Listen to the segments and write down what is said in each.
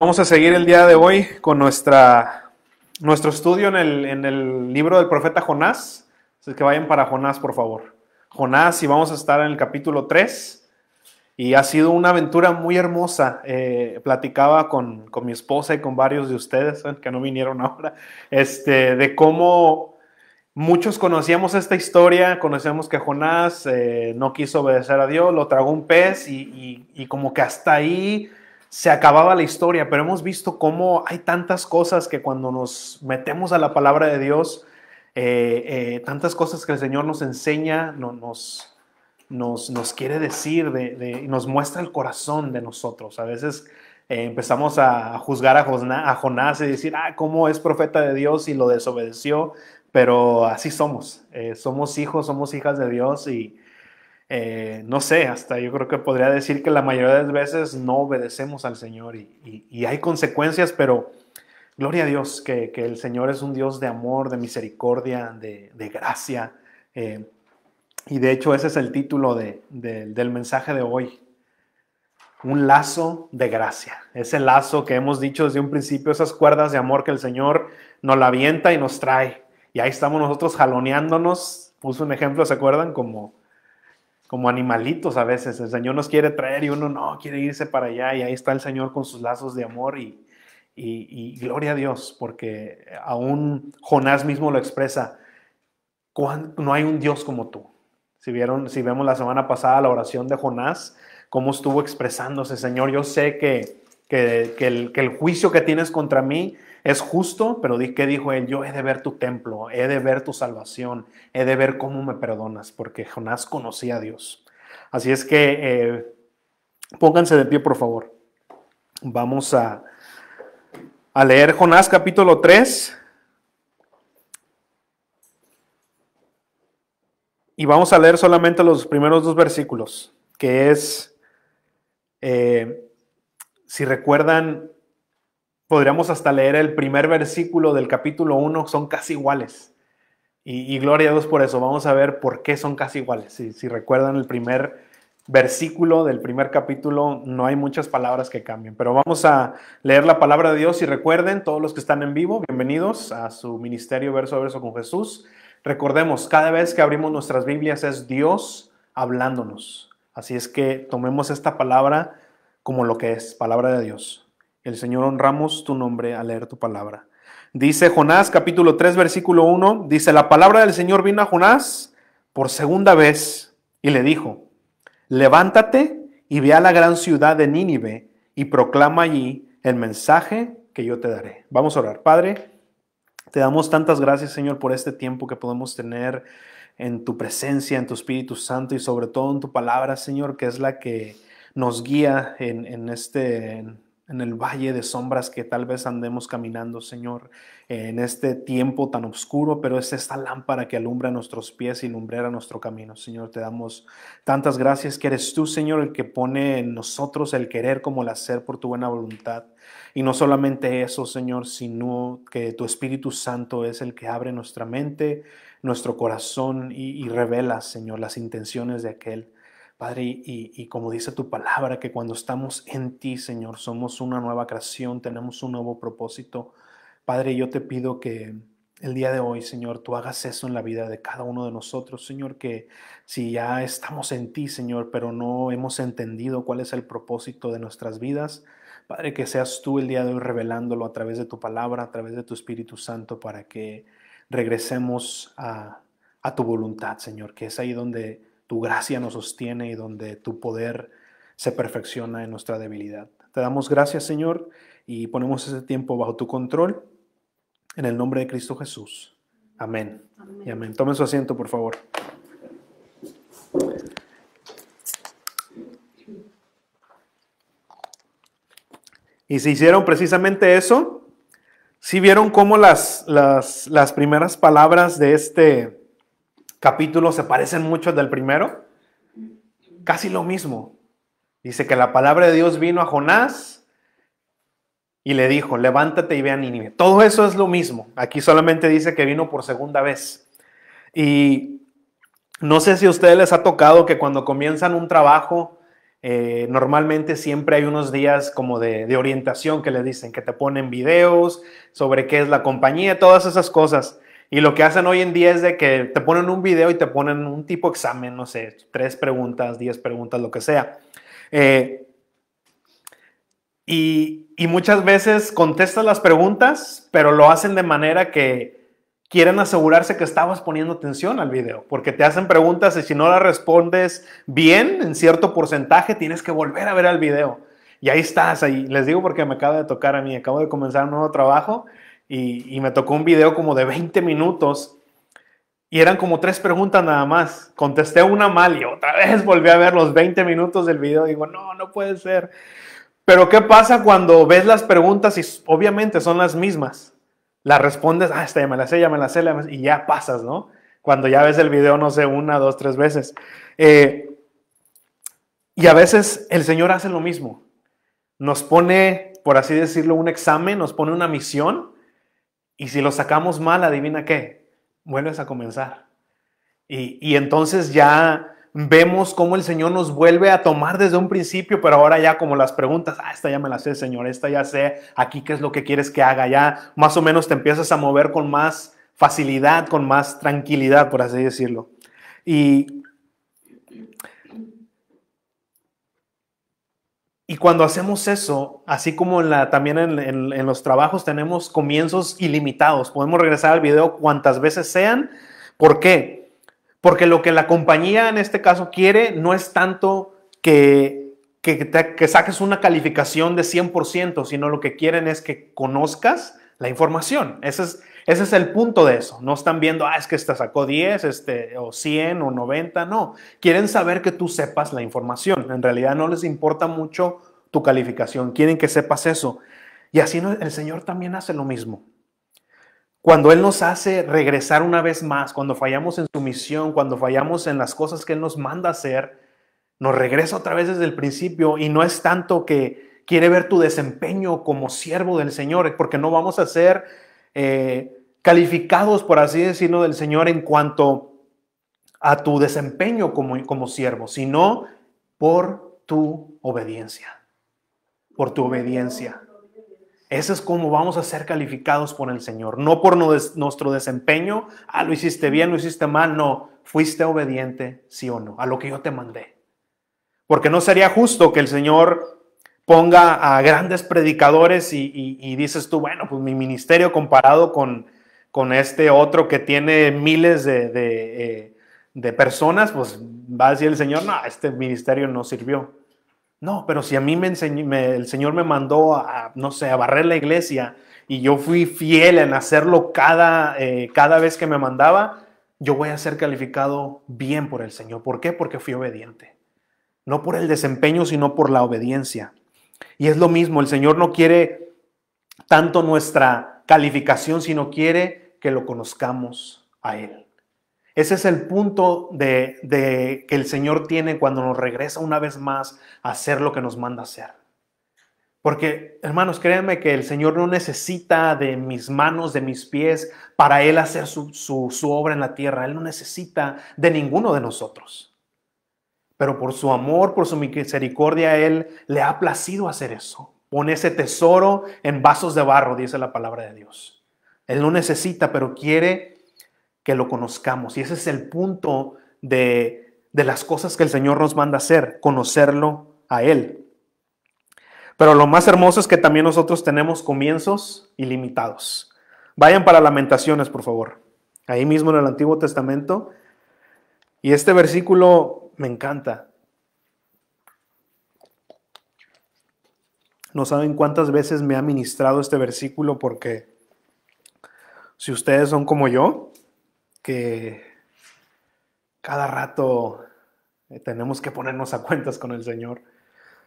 Vamos a seguir el día de hoy con nuestro estudio en el libro del profeta Jonás. Así que vayan para Jonás, por favor. Jonás, y vamos a estar en el capítulo 3. Y ha sido una aventura muy hermosa. Platicaba con mi esposa y con varios de ustedes, que no vinieron ahora, de cómo muchos conocíamos esta historia. Conocíamos que Jonás no quiso obedecer a Dios, lo tragó un pez y como que hasta ahí se acababa la historia, pero hemos visto cómo hay tantas cosas que cuando nos metemos a la palabra de Dios, tantas cosas que el Señor nos enseña, nos quiere decir, nos muestra el corazón de nosotros. A veces empezamos a juzgar a Jonás y decir, cómo es profeta de Dios y lo desobedeció, pero así somos. Somos hijos, somos hijas de Dios y no sé, hasta yo creo que podría decir que la mayoría de las veces no obedecemos al Señor y hay consecuencias, pero gloria a Dios que el Señor es un Dios de amor, de misericordia, de gracia. Y de hecho ese es el título del mensaje de hoy. Un lazo de gracia. Ese lazo que hemos dicho desde un principio, esas cuerdas de amor que el Señor nos la avienta y nos trae. Y ahí estamos nosotros jaloneándonos. Puse un ejemplo, ¿se acuerdan? Como animalitos a veces. El Señor nos quiere traer y uno no quiere irse para allá. Y ahí está el Señor con sus lazos de amor y gloria a Dios, porque aún Jonás mismo lo expresa. No hay un Dios como tú. Si vemos la semana pasada la oración de Jonás, cómo estuvo expresándose: Señor, yo sé que el juicio que tienes contra mí es justo, pero ¿qué dijo él? Yo he de ver tu templo, he de ver tu salvación, he de ver cómo me perdonas, porque Jonás conocía a Dios. Así es que pónganse de pie, por favor. Vamos a leer Jonás capítulo 3. Y vamos a leer solamente los primeros 2 versículos, que es, si recuerdan, podríamos hasta leer el primer versículo del capítulo 1, son casi iguales. Y gloria a Dios por eso. Vamos a ver por qué son casi iguales. Si recuerdan el primer versículo del primer capítulo, no hay muchas palabras que cambien. Pero vamos a leer la palabra de Dios y recuerden, todos los que están en vivo, bienvenidos a su ministerio Verso a Verso con Jesús. Recordemos, cada vez que abrimos nuestras Biblias es Dios hablándonos. Así es que tomemos esta palabra como lo que es, palabra de Dios. El Señor, honramos tu nombre al leer tu palabra. Dice Jonás, capítulo 3, versículo 1, dice: la palabra del Señor vino a Jonás por segunda vez y le dijo: levántate y ve a la gran ciudad de Nínive y proclama allí el mensaje que yo te daré. Vamos a orar. Padre, te damos tantas gracias, Señor, por este tiempo que podemos tener en tu presencia, en tu Espíritu Santo y sobre todo en tu palabra, Señor, que es la que nos guía en el valle de sombras que tal vez andemos caminando, Señor, en este tiempo tan oscuro, pero es esta lámpara que alumbra nuestros pies y lumbrera nuestro camino. Señor, te damos tantas gracias que eres tú, Señor, el que pone en nosotros el querer como el hacer por tu buena voluntad. Y no solamente eso, Señor, sino que tu Espíritu Santo es el que abre nuestra mente, nuestro corazón y revela, Señor, las intenciones de aquel. Padre, y como dice tu palabra, que cuando estamos en ti, Señor, somos una nueva creación, tenemos un nuevo propósito. Padre, yo te pido que el día de hoy, Señor, tú hagas eso en la vida de cada uno de nosotros, Señor, que si ya estamos en ti, Señor, pero no hemos entendido cuál es el propósito de nuestras vidas, Padre, que seas tú el día de hoy revelándolo a través de tu palabra, a través de tu Espíritu Santo, para que regresemos a tu voluntad, Señor, que es ahí donde tu gracia nos sostiene y donde tu poder se perfecciona en nuestra debilidad. Te damos gracias, Señor, y ponemos ese tiempo bajo tu control, en el nombre de Cristo Jesús. Amén. Amén. Y amén. Tomen su asiento, por favor. Y si hicieron precisamente eso, ¿sí vieron cómo las primeras palabras de este capítulo se parecen mucho al del primero? Casi lo mismo. Dice que la palabra de Dios vino a Jonás y le dijo: levántate y ve a Nínive. Todo eso es lo mismo. Aquí solamente dice que vino por segunda vez. Y no sé si a ustedes les ha tocado que cuando comienzan un trabajo, Normalmente siempre hay unos días como de orientación que le dicen, que te ponen videos sobre qué es la compañía, todas esas cosas. Y lo que hacen hoy en día es de que te ponen un video y te ponen un tipo examen, no sé, 3 preguntas, 10 preguntas, lo que sea. Y muchas veces contestas las preguntas, pero lo hacen de manera que quieren asegurarse que estabas poniendo atención al video, porque te hacen preguntas y si no las respondes bien, en cierto porcentaje, tienes que volver a ver el video. Y ahí estás, ahí. Les digo porque me acaba de tocar a mí, acabo de comenzar un nuevo trabajo y me tocó un video como de 20 minutos y eran como 3 preguntas nada más. Contesté una mal y otra vez volví a ver los 20 minutos del video. Digo, no puede ser. Pero ¿qué pasa cuando ves las preguntas y obviamente son las mismas? Las respondes, esta ya me la sé, y ya pasas, ¿no? Cuando ya ves el video, no sé, 1, 2, 3 veces. Y a veces el Señor hace lo mismo. Nos pone, por así decirlo, un examen, nos pone una misión, y si lo sacamos mal, adivina qué, vuelves a comenzar. Y entonces ya vemos cómo el Señor nos vuelve a tomar desde un principio, pero ahora ya como las preguntas, esta ya me la sé, Señor, esta ya sé, aquí qué es lo que quieres que haga, ya más o menos te empiezas a mover con más facilidad, con más tranquilidad, por así decirlo. Y cuando hacemos eso, así como también en los trabajos tenemos comienzos ilimitados, podemos regresar al video cuantas veces sean. ¿Por qué? Porque lo que la compañía en este caso quiere no es tanto que saques una calificación de 100%, sino lo que quieren es que conozcas la información. Ese es el punto de eso. No están viendo, es que esta sacó 10, o 100 o 90, no. Quieren saber que tú sepas la información. En realidad no les importa mucho tu calificación. Quieren que sepas eso. Y así el Señor también hace lo mismo. Cuando Él nos hace regresar una vez más, cuando fallamos en su misión, cuando fallamos en las cosas que Él nos manda hacer, nos regresa otra vez desde el principio y no es tanto que quiere ver tu desempeño como siervo del Señor, porque no vamos a ser calificados, por así decirlo, del Señor en cuanto a tu desempeño como siervo, sino por tu obediencia. Por tu obediencia. Eso es como vamos a ser calificados por el Señor, no por nuestro desempeño, lo hiciste bien, lo hiciste mal, no, fuiste obediente, sí o no, a lo que yo te mandé. Porque no sería justo que el Señor ponga a grandes predicadores y dices tú, bueno, pues mi ministerio comparado con este otro que tiene miles de personas, pues va a decir el Señor, no, este ministerio no sirvió. No, pero si a mí el Señor me mandó a barrer la iglesia y yo fui fiel en hacerlo cada vez que me mandaba, yo voy a ser calificado bien por el Señor. ¿Por qué? Porque fui obediente. No por el desempeño, sino por la obediencia. Y es lo mismo, el Señor no quiere tanto nuestra calificación, sino quiere que lo conozcamos a Él. Ese es el punto que el Señor tiene cuando nos regresa una vez más a hacer lo que nos manda hacer. Porque, hermanos, créanme que el Señor no necesita de mis manos, de mis pies, para Él hacer su obra en la tierra. Él no necesita de ninguno de nosotros. Pero por su amor, por su misericordia, Él le ha placido hacer eso. Pone ese tesoro en vasos de barro, dice la palabra de Dios. Él no necesita, pero quiere que lo conozcamos. Y ese es el punto de las cosas que el Señor nos manda hacer, conocerlo a Él. Pero lo más hermoso es que también nosotros tenemos comienzos ilimitados. Vayan para Lamentaciones, por favor. Ahí mismo en el Antiguo Testamento. Y este versículo me encanta. No saben cuántas veces me ha ministrado este versículo, porque si ustedes son como yo, que cada rato tenemos que ponernos a cuentas con el Señor.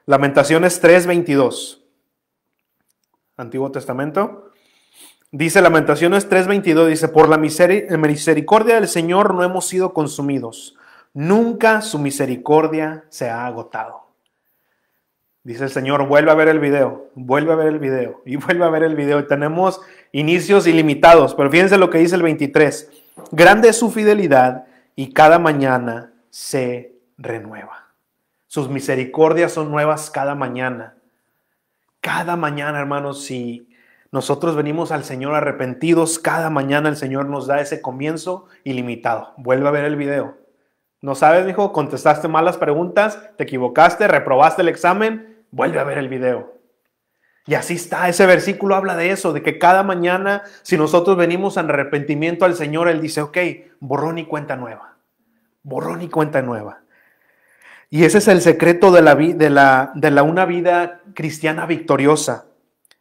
Lamentaciones 3:22. Antiguo Testamento. Dice Lamentaciones 3:22, dice, por la misericordia del Señor no hemos sido consumidos. Nunca su misericordia se ha agotado. Dice el Señor, vuelve a ver el video, vuelve a ver el video y vuelve a ver el video. Y tenemos inicios ilimitados, pero fíjense lo que dice el 23. Grande es su fidelidad y cada mañana se renueva. Sus misericordias son nuevas cada mañana. Cada mañana, hermanos, si nosotros venimos al Señor arrepentidos, cada mañana el Señor nos da ese comienzo ilimitado. Vuelve a ver el video. ¿No sabes, hijo? Contestaste mal las preguntas, te equivocaste, reprobaste el examen, vuelve a ver el video. Y así está, ese versículo habla de eso, de que cada mañana, si nosotros venimos en arrepentimiento al Señor, Él dice, ok, borrón y cuenta nueva. Borrón y cuenta nueva. Y ese es el secreto de una vida cristiana victoriosa,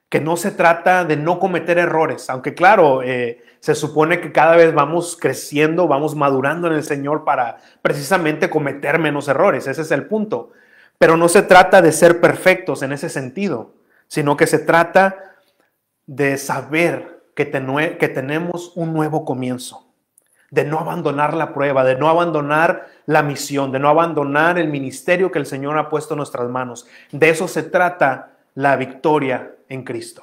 que no se trata de no cometer errores, aunque claro, se supone que cada vez vamos creciendo, vamos madurando en el Señor para precisamente cometer menos errores, ese es el punto. Pero no se trata de ser perfectos en ese sentido, sino que se trata de saber que tenemos un nuevo comienzo. De no abandonar la prueba, de no abandonar la misión, de no abandonar el ministerio que el Señor ha puesto en nuestras manos. De eso se trata la victoria en Cristo.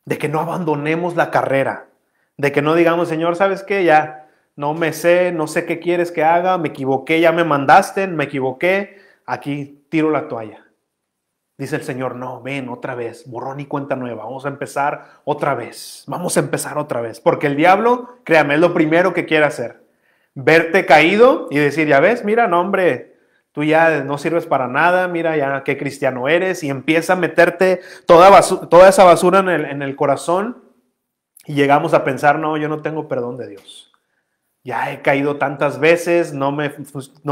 De que no abandonemos la carrera, de que no digamos, Señor, ¿sabes qué? Ya no sé qué quieres que haga, me equivoqué, ya me mandaste, me equivoqué, aquí tiro la toalla. Dice el Señor, no, ven otra vez, borrón y cuenta nueva, vamos a empezar otra vez, porque el diablo, créame, es lo primero que quiere hacer, verte caído y decir, ya ves, mira, no hombre, tú ya no sirves para nada, mira ya qué cristiano eres, y empieza a meterte toda esa basura en el corazón, y llegamos a pensar, no, yo no tengo perdón de Dios. Ya he caído tantas veces, no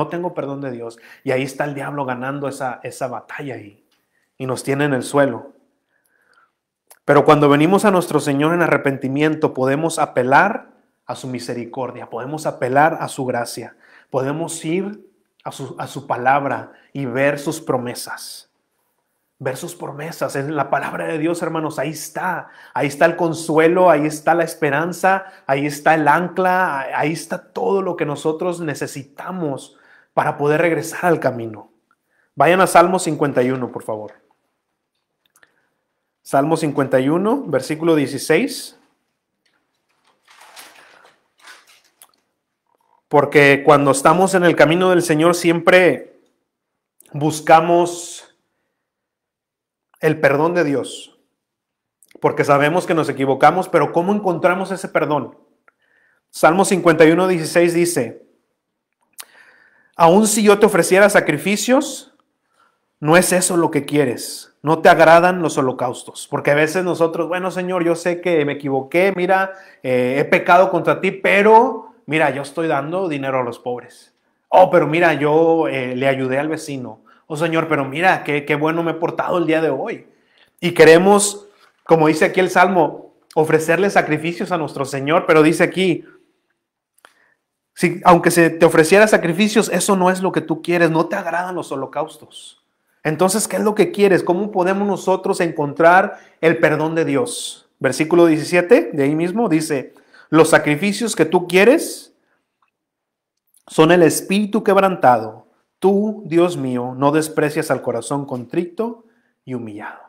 tengo perdón de Dios. Y ahí está el diablo ganando esa batalla ahí. Y nos tiene en el suelo. Pero cuando venimos a nuestro Señor en arrepentimiento, podemos apelar a su misericordia, podemos apelar a su gracia, podemos ir a su palabra y ver sus promesas. Ver sus promesas en la palabra de Dios, hermanos, ahí está el consuelo, ahí está la esperanza, ahí está el ancla, ahí está todo lo que nosotros necesitamos para poder regresar al camino. Vayan a Salmo 51, por favor. Salmo 51, versículo 16. Porque cuando estamos en el camino del Señor siempre buscamos el perdón de Dios. Porque sabemos que nos equivocamos, pero ¿cómo encontramos ese perdón? Salmo 51, 16 dice, aun si yo te ofreciera sacrificios, no es eso lo que quieres. No te agradan los holocaustos. Porque a veces nosotros, bueno, Señor, yo sé que me equivoqué, mira, he pecado contra ti, pero mira, yo estoy dando dinero a los pobres. Oh, pero mira, yo le ayudé al vecino. Oh, Señor, pero mira, qué bueno me he portado el día de hoy. Y queremos, como dice aquí el Salmo, ofrecerle sacrificios a nuestro Señor, pero dice aquí, aunque se te ofreciera sacrificios, eso no es lo que tú quieres, no te agradan los holocaustos. Entonces, ¿qué es lo que quieres? ¿Cómo podemos nosotros encontrar el perdón de Dios? Versículo 17, de ahí mismo, dice, los sacrificios que tú quieres son el espíritu quebrantado. Tú, Dios mío, no desprecias al corazón contrito y humillado.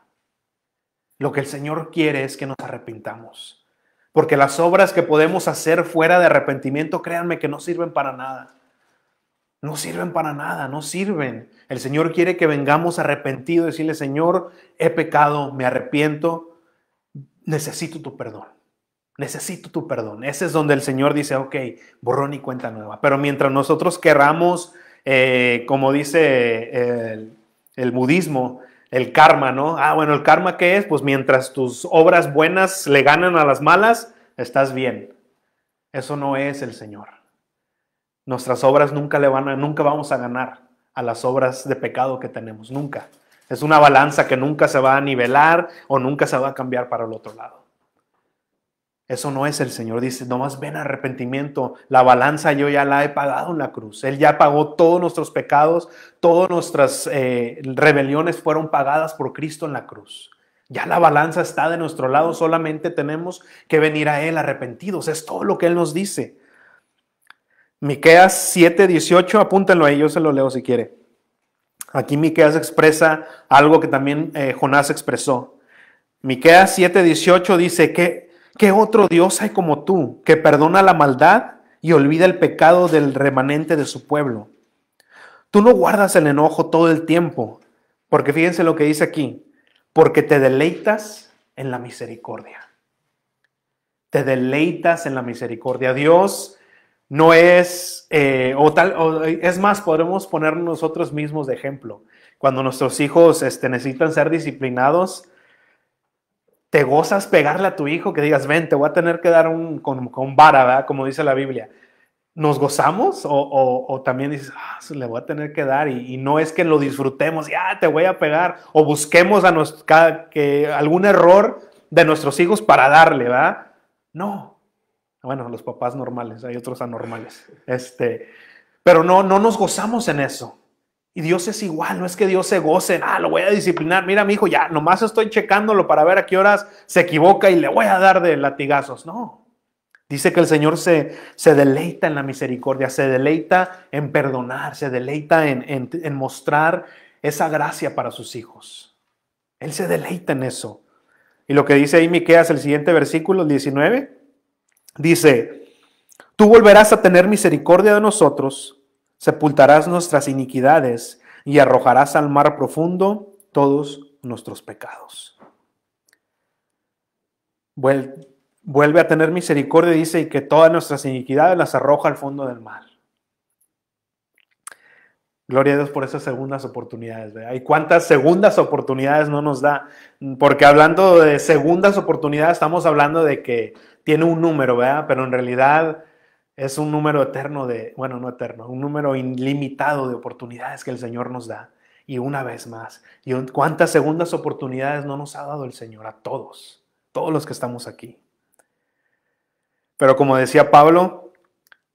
Lo que el Señor quiere es que nos arrepintamos. Porque las obras que podemos hacer fuera de arrepentimiento, créanme que no sirven para nada. No sirven para nada, no sirven. El Señor quiere que vengamos arrepentidos y decirle, Señor, he pecado, me arrepiento, necesito tu perdón. Necesito tu perdón. Ese es donde el Señor dice, ok, borrón y cuenta nueva. Pero mientras nosotros querramos, como dice el budismo, el karma, ¿no? Bueno, ¿el karma qué es? Pues mientras tus obras buenas le ganan a las malas, estás bien. Eso no es el Señor. Nuestras obras nunca vamos a ganar a las obras de pecado que tenemos, nunca. Es una balanza que nunca se va a nivelar o nunca se va a cambiar para el otro lado. Eso no es el Señor. Dice, nomás ven arrepentimiento. La balanza yo ya la he pagado en la cruz. Él ya pagó todos nuestros pecados, todas nuestras rebeliones fueron pagadas por Cristo en la cruz. Ya la balanza está de nuestro lado, solamente tenemos que venir a Él arrepentidos. Es todo lo que Él nos dice. Miqueas 7:18, apúntenlo ahí, yo se lo leo si quiere. Aquí Miqueas expresa algo que también Jonás expresó. Miqueas 7:18 dice, ¿qué otro Dios hay como tú, que perdona la maldad y olvida el pecado del remanente de su pueblo? Tú no guardas el enojo todo el tiempo, porque fíjense lo que dice aquí, porque te deleitas en la misericordia. Te deleitas en la misericordia. Dios no es, es más, podremos poner nosotros mismos de ejemplo. Cuando nuestros hijos necesitan ser disciplinados, te gozas pegarle a tu hijo, que digas, ven, te voy a tener que dar con vara, ¿verdad? Como dice la Biblia. ¿Nos gozamos? O también dices, le voy a tener que dar, y no es que lo disfrutemos, ya te voy a pegar, o busquemos algún error de nuestros hijos para darle, ¿verdad? No. Bueno, los papás normales, hay otros anormales. Pero no nos gozamos en eso. Y Dios es igual, no es que Dios se goce, lo voy a disciplinar, mira mi hijo, ya nomás estoy checándolo para ver a qué horas se equivoca y le voy a dar de latigazos. No, dice que el Señor se deleita en la misericordia, se deleita en perdonar, se deleita en mostrar esa gracia para sus hijos. Él se deleita en eso. Y lo que dice ahí Miqueas, el siguiente versículo, el 19, dice, tú volverás a tener misericordia de nosotros, sepultarás nuestras iniquidades y arrojarás al mar profundo todos nuestros pecados. Vuelve a tener misericordia, dice, y que todas nuestras iniquidades las arroja al fondo del mar. Gloria a Dios por esas segundas oportunidades, ¿verdad? ¿Y cuántas segundas oportunidades no nos da? Porque hablando de segundas oportunidades, estamos hablando de que tiene un número, ¿verdad? Pero en realidad es un número eterno no eterno, un número ilimitado de oportunidades que el Señor nos da. Y una vez más, ¿y cuántas segundas oportunidades no nos ha dado el Señor? A todos los que estamos aquí. Pero como decía Pablo,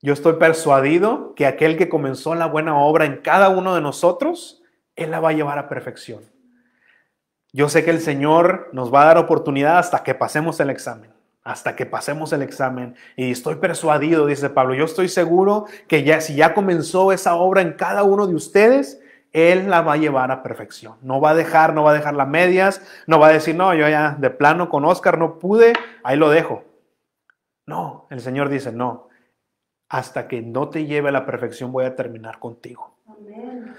yo estoy persuadido que aquel que comenzó la buena obra en cada uno de nosotros, Él la va a llevar a perfección. Yo sé que el Señor nos va a dar oportunidad hasta que pasemos el examen. Y estoy persuadido, dice Pablo, yo estoy seguro que si ya comenzó esa obra en cada uno de ustedes, Él la va a llevar a perfección. No va a dejar las medias, no va a decir, no, yo ya de plano con Oscar no pude, ahí lo dejo. No, el Señor dice, no, hasta que no te lleve a la perfección voy a terminar contigo. Amén.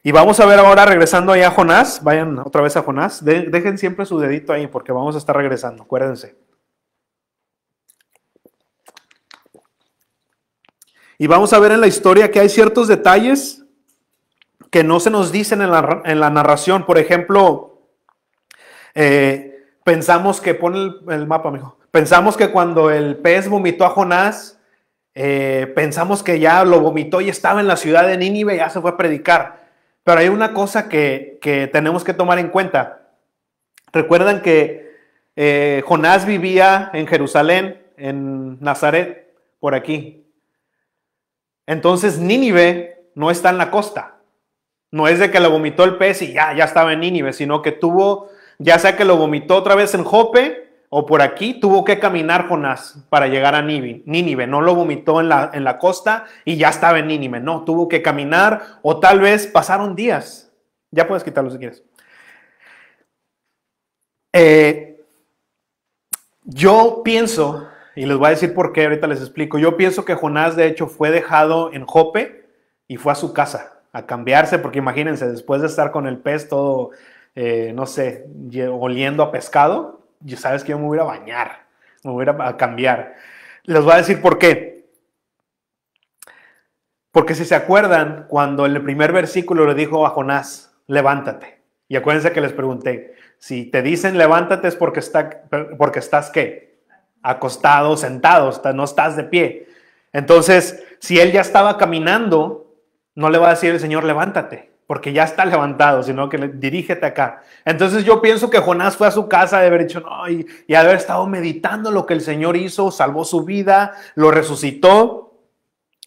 Y vamos a ver ahora, regresando ahí a Jonás, vayan otra vez a Jonás, dejen siempre su dedito ahí porque vamos a estar regresando, acuérdense. Y vamos a ver en la historia que hay ciertos detalles que no se nos dicen en la narración. Por ejemplo, pensamos que, pon el mapa, mijo. Pensamos que cuando el pez vomitó a Jonás, pensamos que ya lo vomitó y estaba en la ciudad de Nínive y ya se fue a predicar. Pero hay una cosa que tenemos que tomar en cuenta. Recuerdan que Jonás vivía en Jerusalén, en Nazaret, por aquí. Entonces Nínive no está en la costa. No es de que lo vomitó el pez y ya estaba en Nínive, sino que ya sea que lo vomitó otra vez en Jope o por aquí, tuvo que caminar Jonás para llegar a Nínive. No lo vomitó en la costa y ya estaba en Nínive. No, tuvo que caminar o tal vez pasaron días. Ya puedes quitarlo si quieres. Yo pienso, y les voy a decir por qué, ahorita les explico. Yo pienso que Jonás de hecho fue dejado en Jope y fue a su casa a cambiarse, porque imagínense, después de estar con el pez todo, no sé, oliendo a pescado, ya sabes que yo me voy a bañar, me voy a cambiar. Les voy a decir por qué. Porque si se acuerdan, cuando en el primer versículo le dijo a Jonás, levántate. Y acuérdense que les pregunté, si te dicen levántate es porque estás ¿qué? Acostado, sentado, no estás de pie. Entonces, si él ya estaba caminando, no le va a decir el Señor levántate, porque ya está levantado, sino que dirígete acá. Entonces yo pienso que Jonás fue a su casa de haber dicho, no, y de haber estado meditando lo que el Señor hizo, salvó su vida, lo resucitó.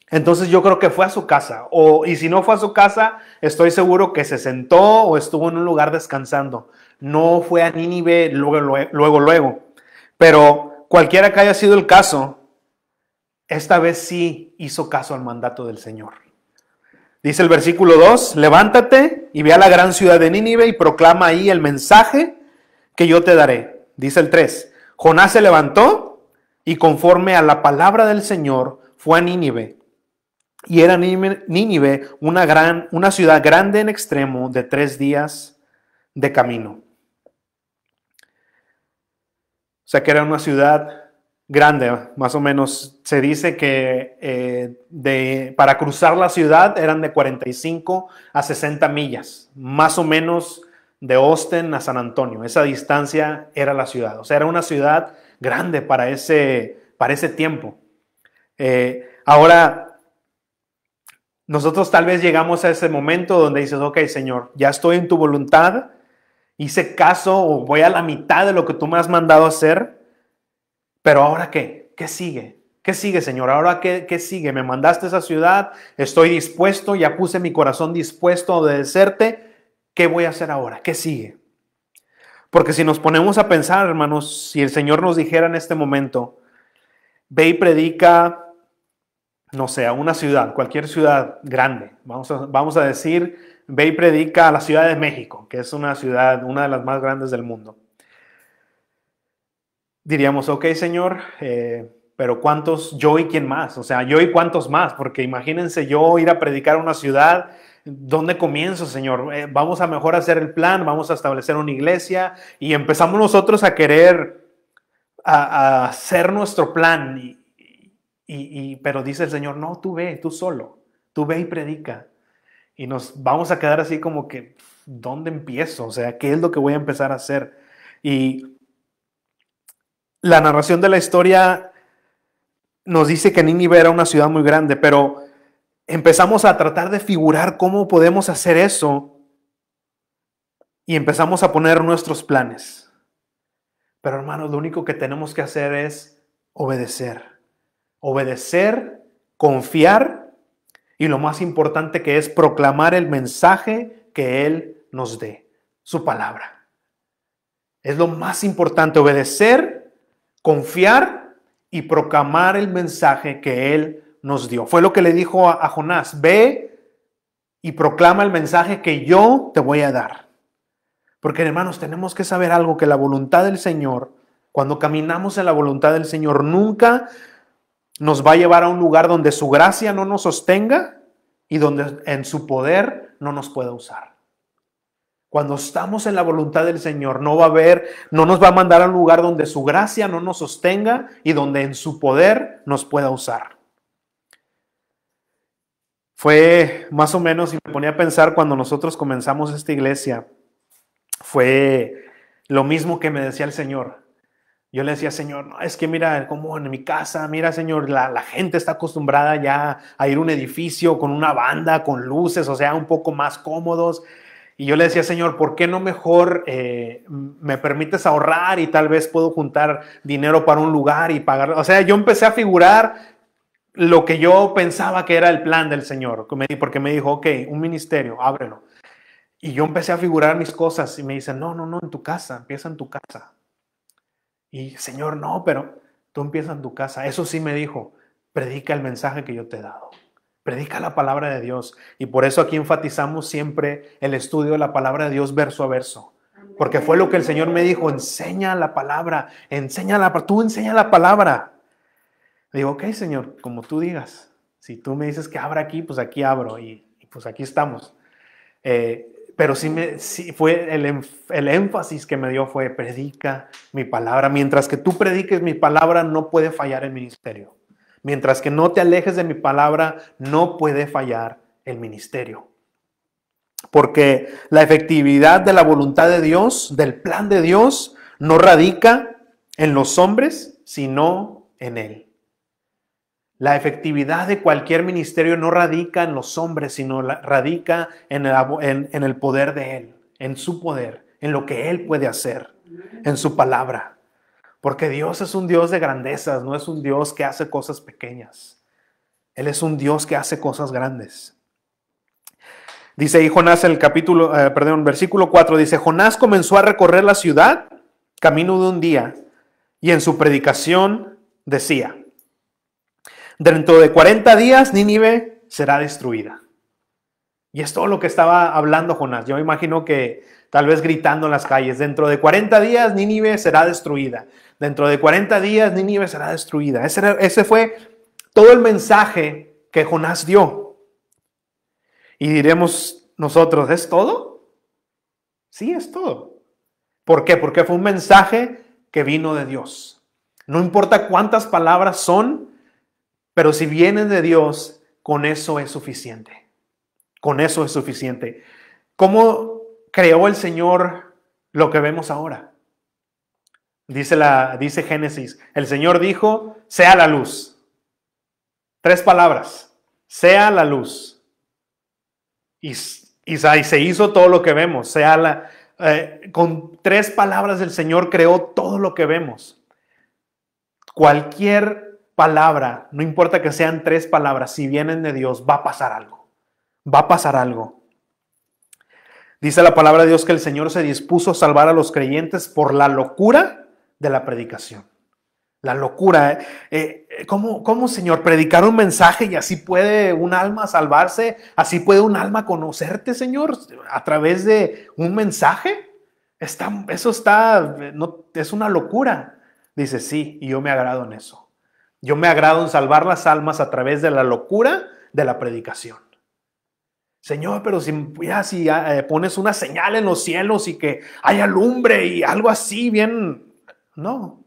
Entonces yo creo que fue a su casa, y si no fue a su casa, estoy seguro que se sentó o estuvo en un lugar descansando. No fue a Nínive luego. Pero cualquiera que haya sido el caso, esta vez sí hizo caso al mandato del Señor. Dice el versículo 2, levántate y ve a la gran ciudad de Nínive y proclama ahí el mensaje que yo te daré. Dice el 3, Jonás se levantó y conforme a la palabra del Señor fue a Nínive. Y era Nínive una ciudad grande en extremo de 3 días de camino. O sea que era una ciudad grande, más o menos. Se dice que para cruzar la ciudad eran de 45 a 60 millas, más o menos de Austin a San Antonio. Esa distancia era la ciudad. O sea, era una ciudad grande para ese tiempo. Ahora, nosotros tal vez llegamos a ese momento donde dices, ok, Señor, ya estoy en tu voluntad, hice caso o voy a la mitad de lo que tú me has mandado a hacer, pero ¿ahora qué? ¿Qué sigue? ¿Qué sigue, Señor? ¿Ahora qué sigue? Me mandaste a esa ciudad, estoy dispuesto, ya puse mi corazón dispuesto a obedecerte. ¿Qué voy a hacer ahora? ¿Qué sigue? Porque si nos ponemos a pensar, hermanos, si el Señor nos dijera en este momento, ve y predica, no sé, a una ciudad, cualquier ciudad grande, vamos a decir, ve y predica a la Ciudad de México, que es una ciudad, una de las más grandes del mundo. Diríamos, ok, Señor, pero ¿cuántos? Yo y quién más, o sea, yo y cuántos más, porque imagínense yo ir a predicar a una ciudad. ¿Dónde comienzo, Señor? Vamos a mejor hacer el plan, vamos a establecer una iglesia y empezamos nosotros a querer a hacer nuestro plan. Pero dice el Señor, no, tú ve, tú solo, tú ve y predica. Y nos vamos a quedar así como que, ¿dónde empiezo? O sea, ¿qué es lo que voy a empezar a hacer? Y la narración de la historia nos dice que Nínive era una ciudad muy grande, pero empezamos a tratar de figurar cómo podemos hacer eso y empezamos a poner nuestros planes. Pero hermanos, lo único que tenemos que hacer es obedecer. Obedecer, confiar y lo más importante que es proclamar el mensaje que Él nos dé, su palabra. Es lo más importante, obedecer, confiar y proclamar el mensaje que Él nos dio. Fue lo que le dijo a Jonás, ve y proclama el mensaje que yo te voy a dar. Porque hermanos, tenemos que saber algo, que la voluntad del Señor, cuando caminamos en la voluntad del Señor, nunca nos va a llevar a un lugar donde su gracia no nos sostenga y donde en su poder no nos pueda usar. Cuando estamos en la voluntad del Señor, no nos va a mandar a un lugar donde su gracia no nos sostenga y donde en su poder nos pueda usar. Fue más o menos, y me ponía a pensar cuando nosotros comenzamos esta iglesia, fue lo mismo que me decía el Señor. Yo le decía, Señor, no, es que mira, como en mi casa, mira, Señor, la gente está acostumbrada ya a ir a un edificio con una banda, con luces, o sea, un poco más cómodos. Y yo le decía, Señor, ¿por qué no mejor me permites ahorrar y tal vez puedo juntar dinero para un lugar y pagar? O sea, yo empecé a figurar lo que yo pensaba que era el plan del Señor, porque me dijo, ok, un ministerio, ábrelo. Y yo empecé a figurar mis cosas y me dice, no, en tu casa, empieza en tu casa. Y Señor, no, pero tú empiezas en tu casa. Eso sí me dijo, predica el mensaje que yo te he dado. Predica la palabra de Dios. Y por eso aquí enfatizamos siempre el estudio de la palabra de Dios verso a verso. Porque fue lo que el Señor me dijo, enseña la palabra, tú enseña la palabra. Digo, ok, Señor, como tú digas. Si tú me dices que abra aquí, pues aquí abro y pues aquí estamos. Pero sí fue el énfasis que me dio fue predica mi palabra. Mientras que tú prediques mi palabra, no puede fallar el ministerio. Mientras que no te alejes de mi palabra, no puede fallar el ministerio. Porque la efectividad de la voluntad de Dios, del plan de Dios, no radica en los hombres, sino en Él. La efectividad de cualquier ministerio no radica en los hombres, sino radica en el poder de Él, en su poder, en lo que Él puede hacer, en su palabra. Porque Dios es un Dios de grandezas, no es un Dios que hace cosas pequeñas. Él es un Dios que hace cosas grandes. Dice ahí Jonás en el versículo 4, dice, Jonás comenzó a recorrer la ciudad camino de un día y en su predicación decía, dentro de 40 días Nínive será destruida. Y es todo lo que estaba hablando Jonás. Yo me imagino que tal vez gritando en las calles, dentro de 40 días Nínive será destruida. Dentro de 40 días Nínive será destruida. Ese fue todo el mensaje que Jonás dio. Y diremos nosotros, ¿es todo? Sí, es todo. ¿Por qué? Porque fue un mensaje que vino de Dios. No importa cuántas palabras son, pero si vienen de Dios, con eso es suficiente. Con eso es suficiente. ¿Cómo creó el Señor lo que vemos ahora? Dice Génesis, el Señor dijo, sea la luz. 3 palabras, sea la luz. Y se hizo todo lo que vemos. Con 3 palabras el Señor creó todo lo que vemos. Cualquier palabra, no importa que sean 3 palabras, si vienen de Dios, va a pasar algo. Va a pasar algo. Dice la palabra de Dios que el Señor se dispuso a salvar a los creyentes por la locura de la predicación. La locura. ¿Cómo, Señor? Predicar un mensaje y así puede un alma salvarse, así puede un alma conocerte, Señor, a través de un mensaje. Es una locura. Dice, sí, y yo me agrado en eso. Yo me agrado en salvar las almas a través de la locura de la predicación. Señor, pero si pones una señal en los cielos y que haya lumbre y algo así, bien, no.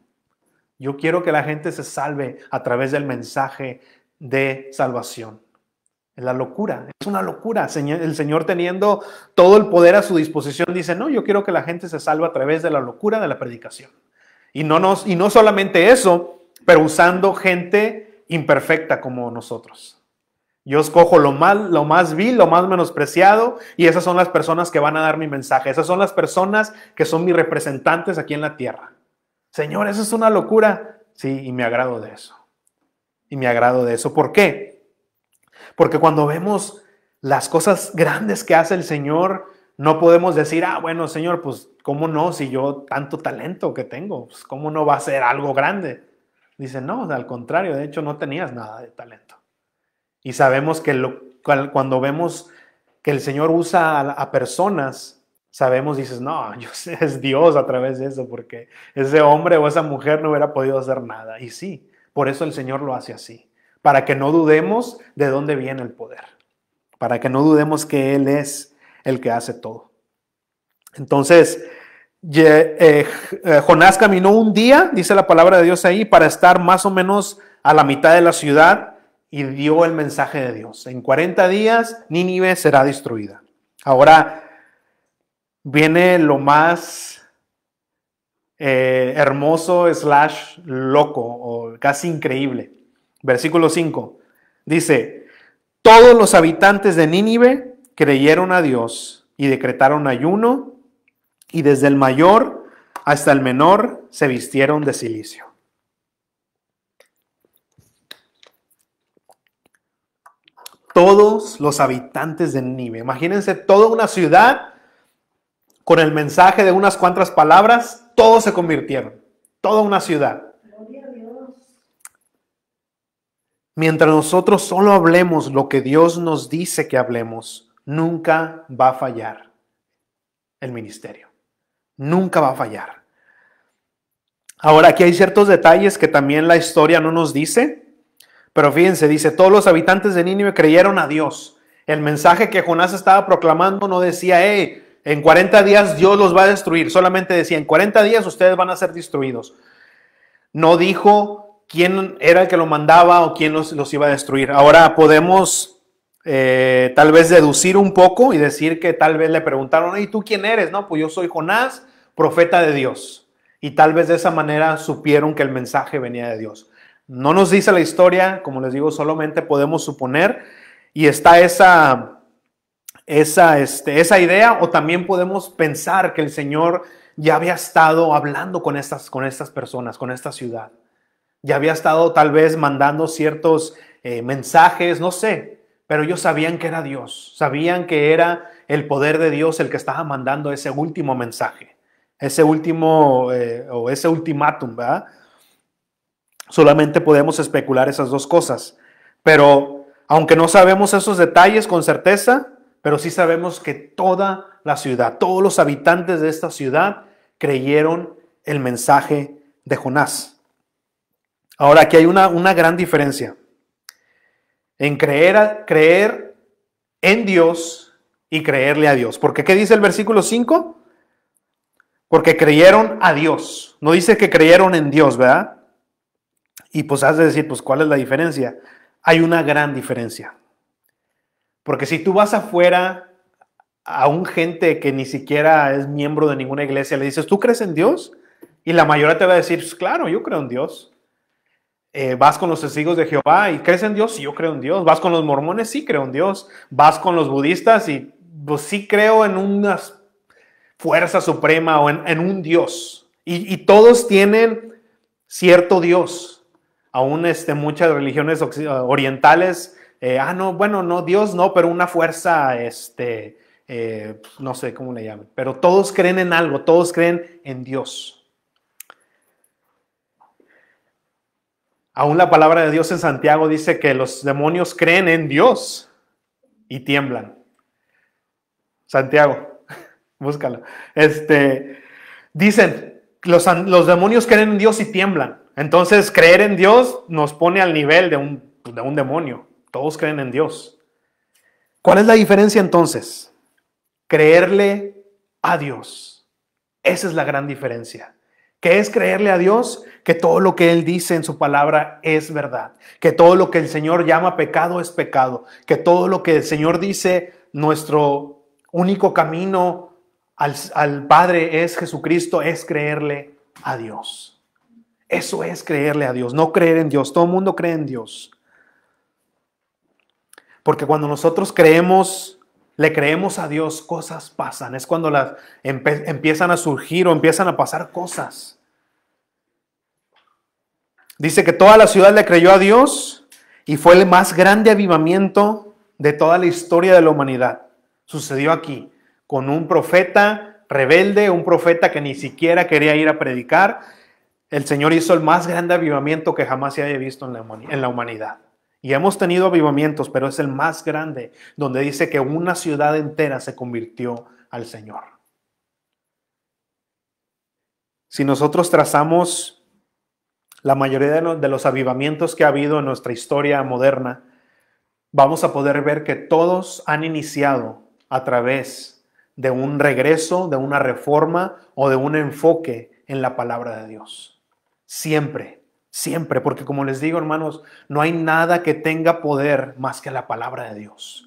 Yo quiero que la gente se salve a través del mensaje de salvación. Es la locura, es una locura. El Señor, teniendo todo el poder a su disposición, dice, no, yo quiero que la gente se salve a través de la locura de la predicación. Y no solamente eso, pero usando gente imperfecta como nosotros. Yo escojo lo más vil, lo más menospreciado, y esas son las personas que van a dar mi mensaje. Esas son las personas que son mis representantes aquí en la tierra. Señor, eso es una locura. Sí, y me agrado de eso. Y me agrado de eso. ¿Por qué? Porque cuando vemos las cosas grandes que hace el Señor, no podemos decir, bueno, Señor, pues, ¿cómo no? Si yo tanto talento que tengo, pues, ¿cómo no va a ser algo grande? Dice, no, al contrario, de hecho, no tenías nada de talento. Y sabemos que cuando vemos que el Señor usa a personas, sabemos, dices, no, yo sé, es Dios a través de eso, porque ese hombre o esa mujer no hubiera podido hacer nada. Y sí, por eso el Señor lo hace así, para que no dudemos de dónde viene el poder, para que no dudemos que Él es el que hace todo. Entonces, Jonás caminó un día, dice la palabra de Dios ahí, para estar más o menos a la mitad de la ciudad, y dio el mensaje de Dios. En 40 días Nínive será destruida. Ahora viene lo más hermoso / loco o casi increíble. Versículo 5 dice, todos los habitantes de Nínive creyeron a Dios y decretaron ayuno, y desde el mayor hasta el menor se vistieron de cilicio. Todos los habitantes de Nínive. Imagínense toda una ciudad con el mensaje de unas cuantas palabras, todos se convirtieron. Toda una ciudad. Gloria a Dios. Mientras nosotros solo hablemos lo que Dios nos dice que hablemos, nunca va a fallar el ministerio. Nunca va a fallar. Ahora, aquí hay ciertos detalles que también la historia no nos dice. Pero fíjense, dice, todos los habitantes de Nínive creyeron a Dios. El mensaje que Jonás estaba proclamando no decía, en 40 días Dios los va a destruir. Solamente decía, en 40 días ustedes van a ser destruidos. No dijo quién era el que lo mandaba o quién los iba a destruir. Ahora podemos tal vez deducir un poco y decir que tal vez le preguntaron, ¿y tú quién eres? No, pues yo soy Jonás, profeta de Dios. Y tal vez de esa manera supieron que el mensaje venía de Dios. No nos dice la historia, como les digo, solamente podemos suponer, y está esa idea, o también podemos pensar que el Señor ya había estado hablando con estas personas, con esta ciudad. Ya había estado tal vez mandando ciertos mensajes, no sé, pero ellos sabían que era Dios, sabían que era el poder de Dios el que estaba mandando ese último mensaje, ese ultimátum, ¿verdad? Solamente podemos especular esas dos cosas. Pero aunque no sabemos esos detalles con certeza, pero sí sabemos que toda la ciudad, todos los habitantes de esta ciudad creyeron el mensaje de Jonás. Ahora, aquí hay una gran diferencia. en creer en Dios y creerle a Dios. Porque ¿qué dice el versículo 5? Porque creyeron a Dios. No dice que creyeron en Dios, ¿verdad? Y pues has de decir, pues ¿cuál es la diferencia? Hay una gran diferencia. Porque si tú vas afuera a un gente que ni siquiera es miembro de ninguna iglesia, le dices, ¿tú crees en Dios? Y la mayoría te va a decir, pues claro, yo creo en Dios. Vas con los testigos de Jehová y ¿crees en Dios? Sí, yo creo en Dios. Vas con los mormones, sí creo en Dios. Vas con los budistas y pues sí creo en una fuerza suprema o en un Dios. Y todos tienen cierto Dios. Aún muchas religiones orientales, no, Dios no, pero una fuerza, no sé cómo le llaman. Pero todos creen en algo, todos creen en Dios. Aún la palabra de Dios en Santiago dice que los demonios creen en Dios y tiemblan. Santiago, búscalo. Dicen, los demonios creen en Dios y tiemblan. Entonces, creer en Dios nos pone al nivel de un demonio. Todos creen en Dios. ¿Cuál es la diferencia entonces? Creerle a Dios. Esa es la gran diferencia. ¿Qué es creerle a Dios? Que todo lo que Él dice en su palabra es verdad. Que todo lo que el Señor llama pecado es pecado. Que todo lo que el Señor dice, nuestro único camino al Padre es Jesucristo, es creerle a Dios. Eso es creerle a Dios, no creer en Dios. Todo el mundo cree en Dios. Porque cuando nosotros le creemos a Dios, cosas pasan. Es cuando empiezan a surgir o empiezan a pasar cosas. Dice que toda la ciudad le creyó a Dios y fue el más grande avivamiento de toda la historia de la humanidad. Sucedió aquí, con un profeta rebelde, un profeta que ni siquiera quería ir a predicar. El Señor hizo el más grande avivamiento que jamás se haya visto en la humanidad. Y hemos tenido avivamientos, pero es el más grande, donde dice que una ciudad entera se convirtió al Señor. Si nosotros trazamos la mayoría de los avivamientos que ha habido en nuestra historia moderna, vamos a poder ver que todos han iniciado a través de un regreso, de una reforma o de un enfoque en la palabra de Dios. Siempre, siempre, porque como les digo, hermanos, no hay nada que tenga poder más que la palabra de Dios.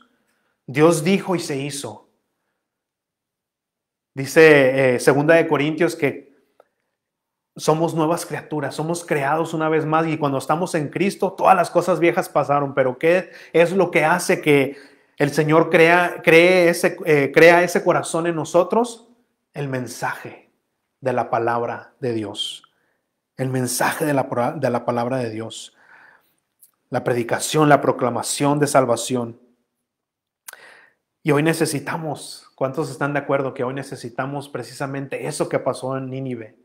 Dios dijo y se hizo. Dice 2 de Corintios que somos nuevas criaturas, somos creados una vez más y cuando estamos en Cristo todas las cosas viejas pasaron, pero ¿qué es lo que hace que el Señor crea ese corazón en nosotros? El mensaje de la palabra de Dios, el mensaje de la palabra de Dios, la predicación, la proclamación de salvación. Y hoy necesitamos, ¿cuántos están de acuerdo que hoy necesitamos precisamente eso que pasó en Nínive?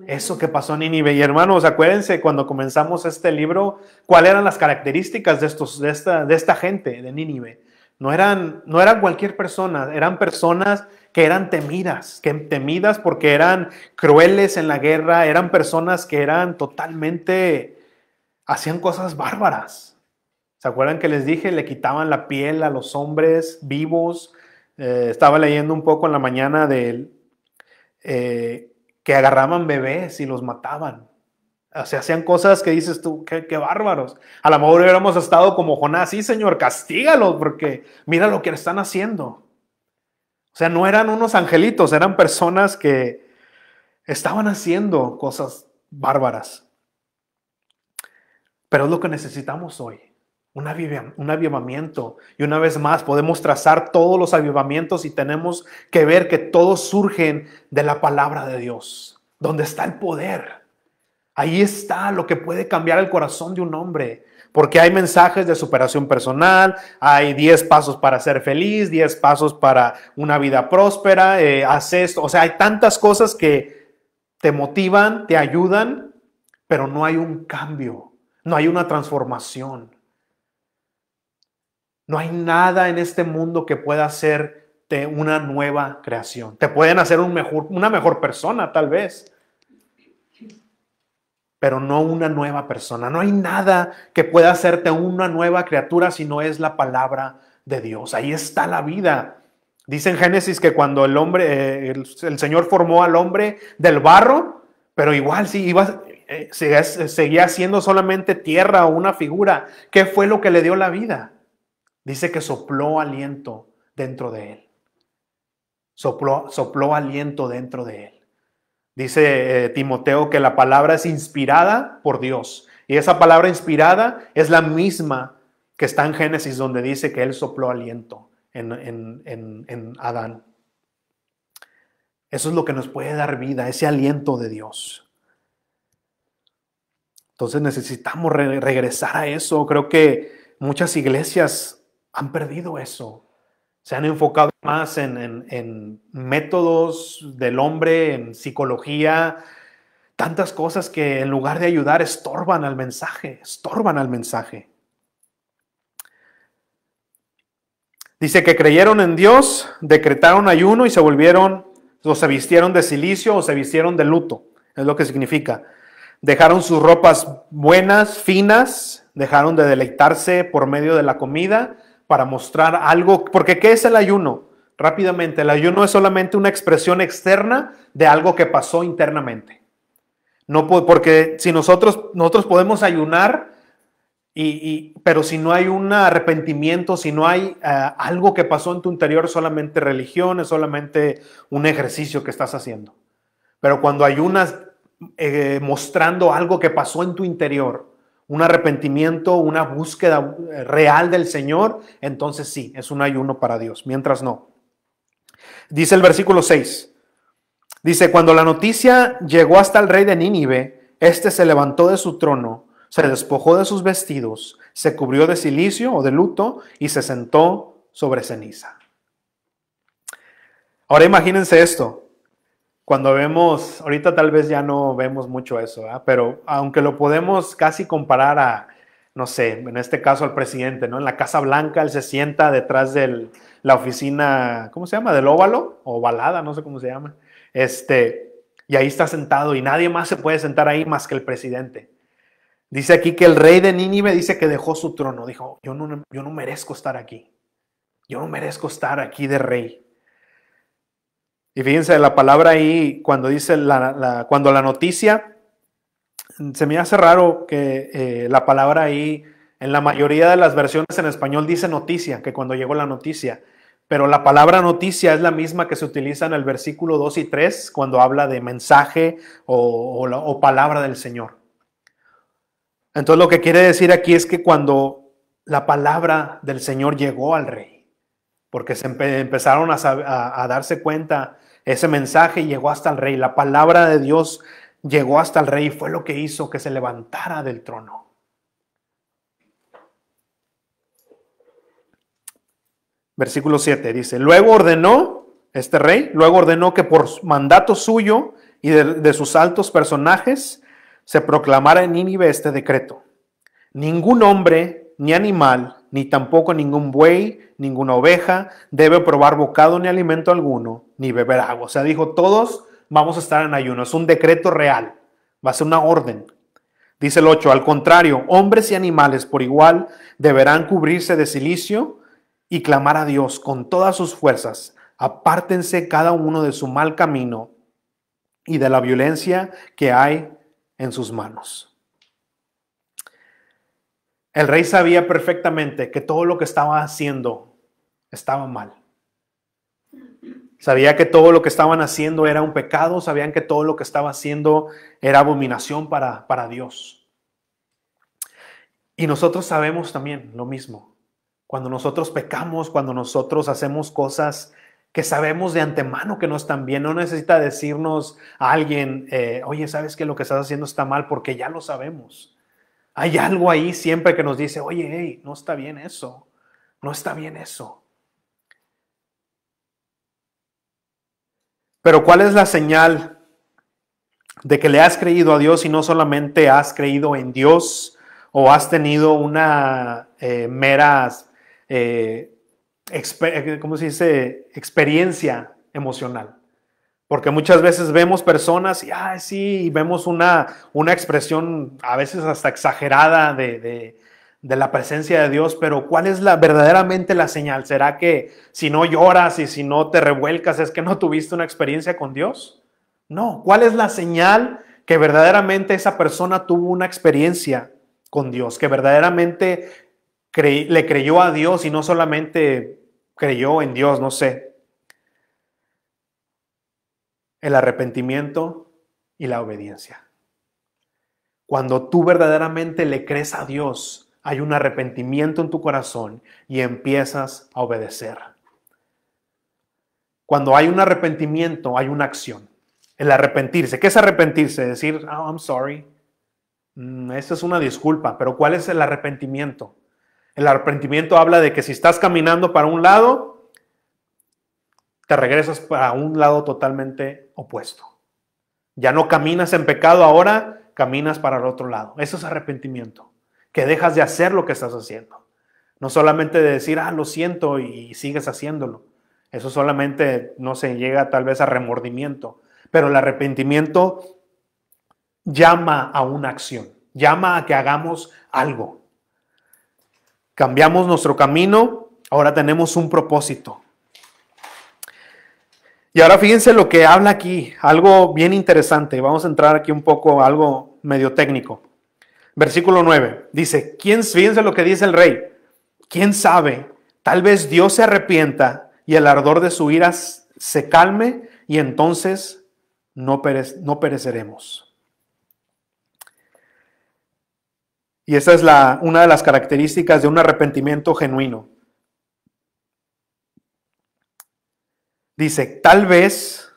Eso que pasó en Nínive. Y hermanos, acuérdense cuando comenzamos este libro, ¿cuáles eran las características de esta gente de Nínive? No eran cualquier persona, eran personas que eran temidas porque eran crueles en la guerra, eran personas que eran hacían cosas bárbaras. ¿Se acuerdan que les dije? Le quitaban la piel a los hombres vivos. Estaba leyendo un poco en la mañana que agarraban bebés y los mataban. O sea, hacían cosas que dices tú, qué bárbaros. A lo mejor hubiéramos estado como Jonás, sí, Señor, castígalos porque mira lo que están haciendo. O sea, no eran unos angelitos, eran personas que estaban haciendo cosas bárbaras. Pero es lo que necesitamos hoy, un avivamiento. Y una vez más podemos trazar todos los avivamientos y tenemos que ver que todos surgen de la palabra de Dios, donde está el poder. Ahí está lo que puede cambiar el corazón de un hombre, porque hay mensajes de superación personal, hay 10 pasos para ser feliz, 10 pasos para una vida próspera, haz esto. O sea, hay tantas cosas que te motivan, te ayudan, pero no hay un cambio, no hay una transformación. No hay nada en este mundo que pueda hacerte una nueva creación. Te pueden hacer una mejor persona, tal vez. pero no una nueva persona. No hay nada que pueda hacerte una nueva criatura si no es la palabra de Dios. Ahí está la vida. Dice en Génesis que cuando el hombre, el Señor formó al hombre del barro, pero igual sí seguía siendo solamente tierra o una figura. ¿Qué fue lo que le dio la vida? Dice que sopló aliento dentro de él. Sopló aliento dentro de él. Dice Timoteo que la palabra es inspirada por Dios. Y esa palabra inspirada es la misma que está en Génesis, donde dice que él sopló aliento en Adán. Eso es lo que nos puede dar vida, ese aliento de Dios. Entonces necesitamos regresar a eso. Creo que muchas iglesias han perdido eso. Se han enfocado más en métodos del hombre, en psicología, tantas cosas que en lugar de ayudar estorban al mensaje. Dice que creyeron en Dios, decretaron ayuno y se vistieron de cilicio o se vistieron de luto. Es lo que significa. Dejaron sus ropas buenas, finas, dejaron de deleitarse por medio de la comida para mostrar algo. Porque ¿qué es el ayuno? Rápidamente, el ayuno es solamente una expresión externa de algo que pasó internamente. No, porque si nosotros podemos ayunar, pero si no hay un arrepentimiento, si no hay algo que pasó en tu interior, solamente religión, es solamente un ejercicio que estás haciendo. Pero cuando ayunas mostrando algo que pasó en tu interior, un arrepentimiento, una búsqueda real del Señor, entonces sí, es un ayuno para Dios, mientras no. Dice el versículo 6, dice, cuando la noticia llegó hasta el rey de Nínive, este se levantó de su trono, se despojó de sus vestidos, se cubrió de cilicio o de luto y se sentó sobre ceniza. Ahora imagínense esto. Cuando vemos, ahorita tal vez ya no vemos mucho eso, ¿verdad? Pero aunque lo podemos casi comparar a, no sé, en este caso al presidente, ¿no? En la Casa Blanca él se sienta detrás de la oficina, ¿cómo se llama? Del óvalo, o ovalada, no sé cómo se llama. Y ahí está sentado y nadie más se puede sentar ahí más que el presidente. Dice aquí que el rey de Nínive dice que dejó su trono. Dijo, yo no merezco estar aquí. Yo no merezco estar aquí de rey. Y fíjense la palabra ahí, cuando dice cuando la noticia, se me hace raro que la palabra ahí, en la mayoría de las versiones en español dice noticia, que cuando llegó la noticia. Pero la palabra noticia es la misma que se utiliza en el versículo 2 y 3, cuando habla de mensaje o palabra del Señor. Entonces lo que quiere decir aquí es que cuando la palabra del Señor llegó al rey, porque se empezaron a darse cuenta, ese mensaje llegó hasta el rey, la palabra de Dios llegó hasta el rey y fue lo que hizo que se levantara del trono. Versículo 7 dice, luego ordenó que por mandato suyo y de sus altos personajes se proclamara en Nínive este decreto. Ningún hombre, ni animal, ni tampoco ningún buey, ninguna oveja, debe probar bocado ni alimento alguno, ni beber agua. O sea, dijo, todos vamos a estar en ayuno. Es un decreto real. Va a ser una orden. Dice el 8, al contrario, hombres y animales por igual deberán cubrirse de cilicio y clamar a Dios con todas sus fuerzas. Apártense cada uno de su mal camino y de la violencia que hay en sus manos. El rey sabía perfectamente que todo lo que estaba haciendo estaba mal. Sabía que todo lo que estaban haciendo era un pecado, sabían que todo lo que estaba haciendo era abominación para Dios. Y nosotros sabemos también lo mismo. Cuando nosotros pecamos, cuando nosotros hacemos cosas que sabemos de antemano que no están bien, no necesita decirnos a alguien, oye, ¿sabes que lo que estás haciendo está mal? Porque ya lo sabemos. Hay algo ahí siempre que nos dice, oye, hey, no está bien eso, no está bien eso. Pero ¿cuál es la señal de que le has creído a Dios y no solamente has creído en Dios o has tenido una mera, ¿cómo se dice? Experiencia emocional? Porque muchas veces vemos personas y, sí, y vemos una expresión a veces hasta exagerada de la presencia de Dios, pero ¿cuál es verdaderamente la señal? ¿Será que si no lloras y si no te revuelcas es que no tuviste una experiencia con Dios? No, ¿cuál es la señal que verdaderamente esa persona tuvo una experiencia con Dios? Que verdaderamente le creyó a Dios y no solamente creyó en Dios, no sé. El arrepentimiento y la obediencia. Cuando tú verdaderamente le crees a Dios, hay un arrepentimiento en tu corazón y empiezas a obedecer. Cuando hay un arrepentimiento, hay una acción. El arrepentirse. ¿Qué es arrepentirse? Decir, I'm sorry. Esa es una disculpa. Pero ¿cuál es el arrepentimiento? El arrepentimiento habla de que si estás caminando para un lado, te regresas para un lado totalmente opuesto. Ya no caminas en pecado, ahora caminas para el otro lado. Eso es arrepentimiento. Que dejas de hacer lo que estás haciendo. No solamente de decir, lo siento y sigues haciéndolo. Eso solamente, no se llega tal vez a remordimiento. Pero el arrepentimiento llama a una acción. Llama a que hagamos algo. Cambiamos nuestro camino, ahora tenemos un propósito. Y ahora fíjense lo que habla aquí, algo bien interesante. Vamos a entrar aquí un poco a algo medio técnico. Versículo 9, dice, fíjense lo que dice el rey. ¿Quién sabe? Tal vez Dios se arrepienta y el ardor de su ira se calme y entonces no pereceremos. Y esa es una de las características de un arrepentimiento genuino. Dice, tal vez,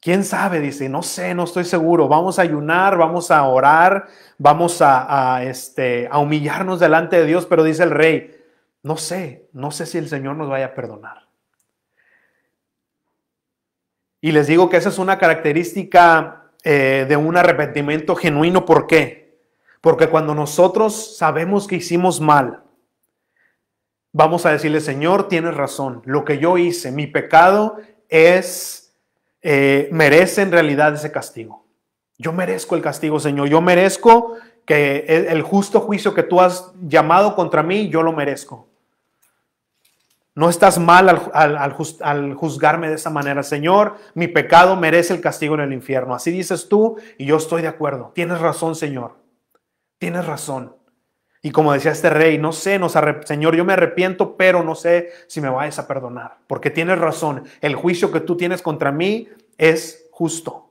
quién sabe, dice, no sé, no estoy seguro, vamos a ayunar, vamos a orar, vamos a humillarnos delante de Dios, pero dice el rey, no sé si el Señor nos vaya a perdonar. Y les digo que esa es una característica de un arrepentimiento genuino. ¿Por qué? Porque cuando nosotros sabemos que hicimos mal, vamos a decirle, Señor, tienes razón, lo que yo hice, mi pecado merece en realidad ese castigo. Yo merezco el castigo, Señor, yo merezco que el justo juicio que tú has llamado contra mí, yo lo merezco. No estás mal al juzgarme de esa manera, Señor, mi pecado merece el castigo en el infierno. Así dices tú y yo estoy de acuerdo. Tienes razón, Señor, tienes razón. Y como decía este rey, no sé, Señor, yo me arrepiento, pero no sé si me vayas a perdonar. Porque tienes razón, el juicio que tú tienes contra mí es justo.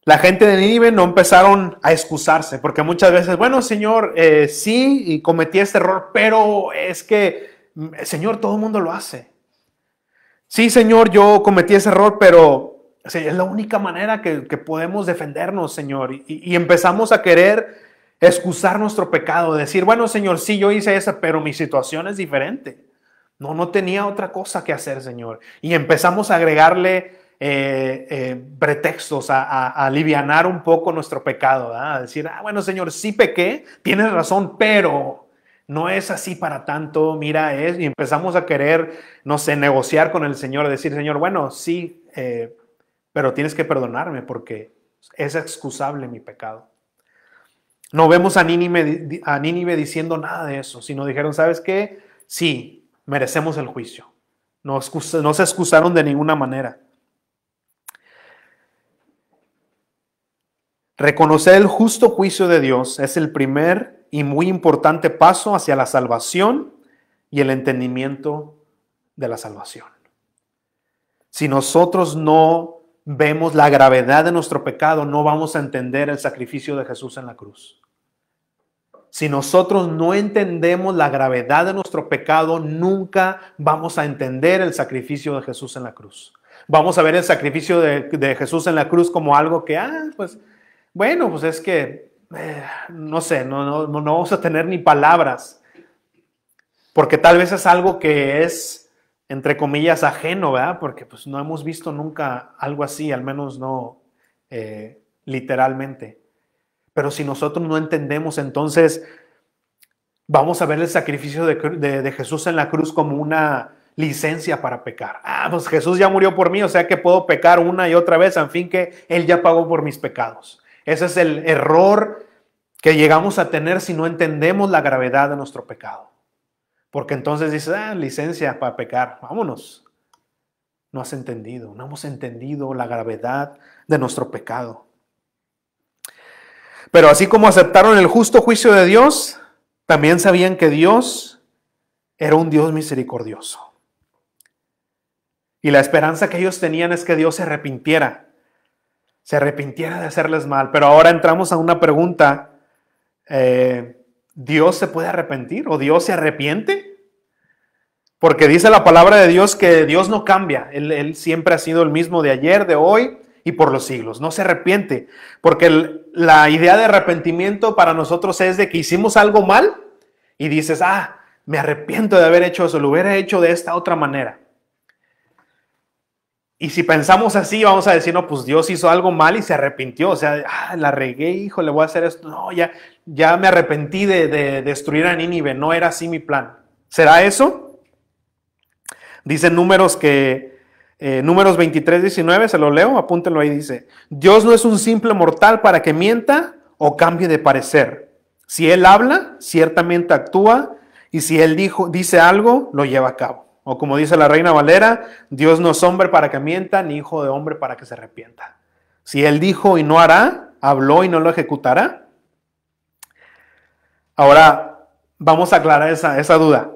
La gente de Nínive no empezaron a excusarse, porque muchas veces, bueno, Señor, sí, y cometí este error, pero es que, Señor, todo el mundo lo hace. Sí, Señor, yo cometí ese error, pero es la única manera que podemos defendernos, Señor. Y empezamos a querer excusar nuestro pecado, decir, bueno, Señor, sí, yo hice eso, pero mi situación es diferente. No tenía otra cosa que hacer, Señor. Y empezamos a agregarle pretextos, a alivianar un poco nuestro pecado, ¿verdad? A decir, bueno, Señor, sí pequé, tienes razón, pero no es así para tanto, mira, y empezamos a querer, no sé, negociar con el Señor, decir, Señor, bueno, sí, pero tienes que perdonarme porque es excusable mi pecado. No vemos a Nínive diciendo nada de eso, sino dijeron, ¿sabes qué? Sí, merecemos el juicio. No se excusaron de ninguna manera. Reconocer el justo juicio de Dios es el primer y muy importante paso hacia la salvación y el entendimiento de la salvación. Si nosotros no vemos la gravedad de nuestro pecado, no vamos a entender el sacrificio de Jesús en la cruz. Si nosotros no entendemos la gravedad de nuestro pecado, nunca vamos a entender el sacrificio de Jesús en la cruz. Vamos a ver el sacrificio de Jesús en la cruz como algo que, pues, bueno, pues es que, no sé, no vamos a tener ni palabras, porque tal vez es algo que es, entre comillas, ajeno, ¿verdad? Porque pues no hemos visto nunca algo así, al menos no literalmente. Pero si nosotros no entendemos, entonces vamos a ver el sacrificio de Jesús en la cruz como una licencia para pecar. Pues Jesús ya murió por mí, o sea que puedo pecar una y otra vez, en fin que Él ya pagó por mis pecados. Ese es el error que llegamos a tener si no entendemos la gravedad de nuestro pecado. Porque entonces dices, licencia para pecar, vámonos. No has entendido, no hemos entendido la gravedad de nuestro pecado. Pero así como aceptaron el justo juicio de Dios, también sabían que Dios era un Dios misericordioso. Y la esperanza que ellos tenían es que Dios se arrepintiera de hacerles mal. Pero ahora entramos a una pregunta. ¿Dios se puede arrepentir o Dios se arrepiente? Porque dice la palabra de Dios que Dios no cambia. Él siempre ha sido el mismo de ayer, de hoy y por los siglos. No se arrepiente. Porque la idea de arrepentimiento para nosotros es de que hicimos algo mal y dices, me arrepiento de haber hecho eso, lo hubiera hecho de esta otra manera. Y si pensamos así, vamos a decir, no, pues Dios hizo algo mal y se arrepintió. O sea, la regué, hijo, le voy a hacer esto. No, ya me arrepentí de destruir a Nínive. No era así mi plan. ¿Será eso? Dice Números 23, 19, se lo leo, apúntenlo ahí, dice: Dios no es un simple mortal para que mienta o cambie de parecer. Si Él habla, ciertamente actúa, y si Él dice algo, lo lleva a cabo. O como dice la Reina Valera, Dios no es hombre para que mienta, ni hijo de hombre para que se arrepienta. Si Él dijo y no hará, habló y no lo ejecutará. Ahora, vamos a aclarar esa duda.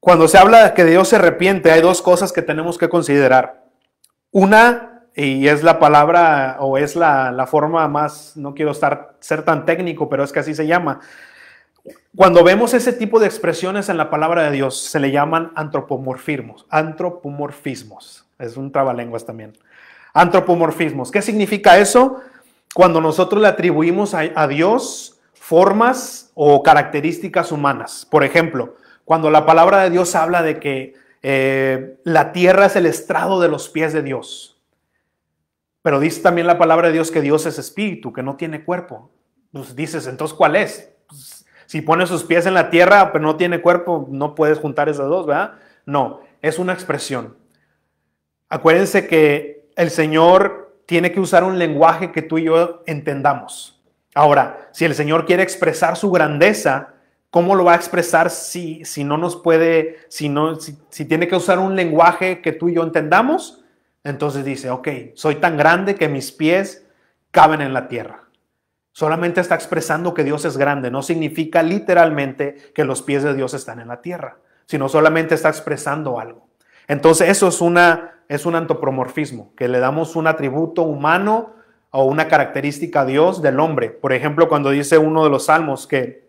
Cuando se habla de que Dios se arrepiente, hay dos cosas que tenemos que considerar. Una, y es la palabra, o es la forma más, no quiero ser tan técnico, pero es que así se llama. Cuando vemos ese tipo de expresiones en la palabra de Dios, se le llaman antropomorfismos. Antropomorfismos. Es un trabalenguas también. Antropomorfismos. ¿Qué significa eso? Cuando nosotros le atribuimos a Dios formas o características humanas. Por ejemplo, cuando la palabra de Dios habla de que la tierra es el estrado de los pies de Dios. Pero dice también la palabra de Dios que Dios es espíritu, que no tiene cuerpo. Pues dices, entonces, ¿cuál es? Pues, si pone sus pies en la tierra, pero no tiene cuerpo, no puedes juntar esas dos, ¿verdad? No, es una expresión. Acuérdense que el Señor tiene que usar un lenguaje que tú y yo entendamos. Ahora, si el Señor quiere expresar su grandeza, ¿cómo lo va a expresar si no nos puede, si tiene que usar un lenguaje que tú y yo entendamos? Entonces dice, ok, soy tan grande que mis pies caben en la tierra. Solamente está expresando que Dios es grande. No significa literalmente que los pies de Dios están en la tierra, sino solamente está expresando algo. Entonces eso es un antropomorfismo, que le damos un atributo humano o una característica a Dios del hombre. Por ejemplo, cuando dice uno de los salmos que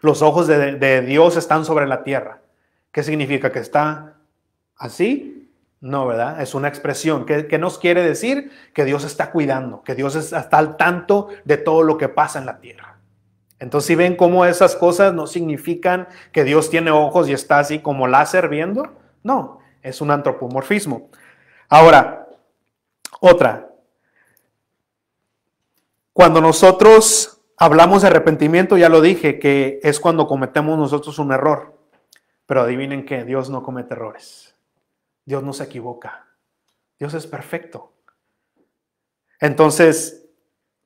los ojos de Dios están sobre la tierra. ¿Qué significa? ¿Que está así? No, ¿verdad? Es una expresión. ¿Qué nos quiere decir? Que Dios está cuidando, que Dios está al tanto de todo lo que pasa en la tierra. Entonces, si ven cómo esas cosas no significan que Dios tiene ojos y está así como láser viendo, no, es un antropomorfismo. Ahora, otra. Cuando nosotros hablamos de arrepentimiento, ya lo dije, que es cuando cometemos nosotros un error. Pero adivinen qué, Dios no comete errores. Dios no se equivoca. Dios es perfecto. Entonces,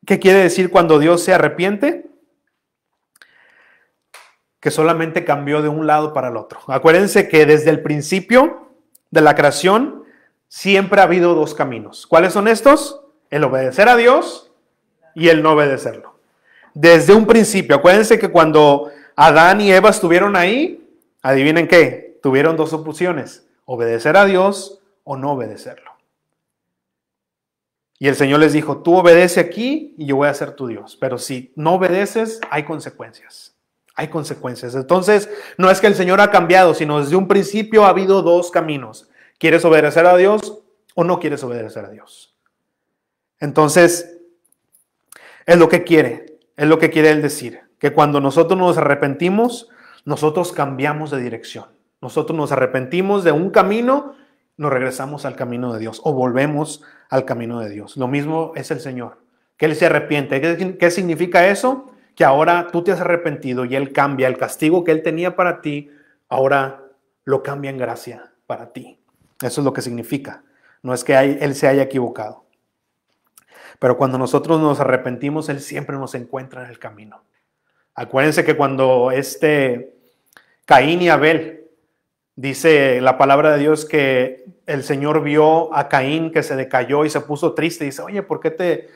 ¿qué quiere decir cuando Dios se arrepiente? Que solamente cambió de un lado para el otro. Acuérdense que desde el principio de la creación siempre ha habido dos caminos. ¿Cuáles son estos? El obedecer a Dios y el no obedecerlo. Desde un principio. Acuérdense que cuando Adán y Eva estuvieron ahí, adivinen qué, tuvieron dos opciones. Obedecer a Dios o no obedecerlo. Y el Señor les dijo, tú obedece aquí y yo voy a ser tu Dios. Pero si no obedeces, hay consecuencias. Hay consecuencias. Entonces, no es que el Señor ha cambiado, sino desde un principio ha habido dos caminos. ¿Quieres obedecer a Dios o no quieres obedecer a Dios? Entonces, es lo que quiere Él decir. Que cuando nosotros nos arrepentimos, nosotros cambiamos de dirección. Nosotros nos arrepentimos de un camino, nos regresamos al camino de Dios o volvemos al camino de Dios. Lo mismo es el Señor, que Él se arrepiente. ¿Qué significa eso? Que ahora tú te has arrepentido y Él cambia el castigo que Él tenía para ti. Ahora lo cambia en gracia para ti. Eso es lo que significa. No es que Él se haya equivocado. Pero cuando nosotros nos arrepentimos, Él siempre nos encuentra en el camino. Acuérdense que cuando Caín y Abel, dice la palabra de Dios que el Señor vio a Caín que se decayó y se puso triste. Dice, oye, ¿por qué te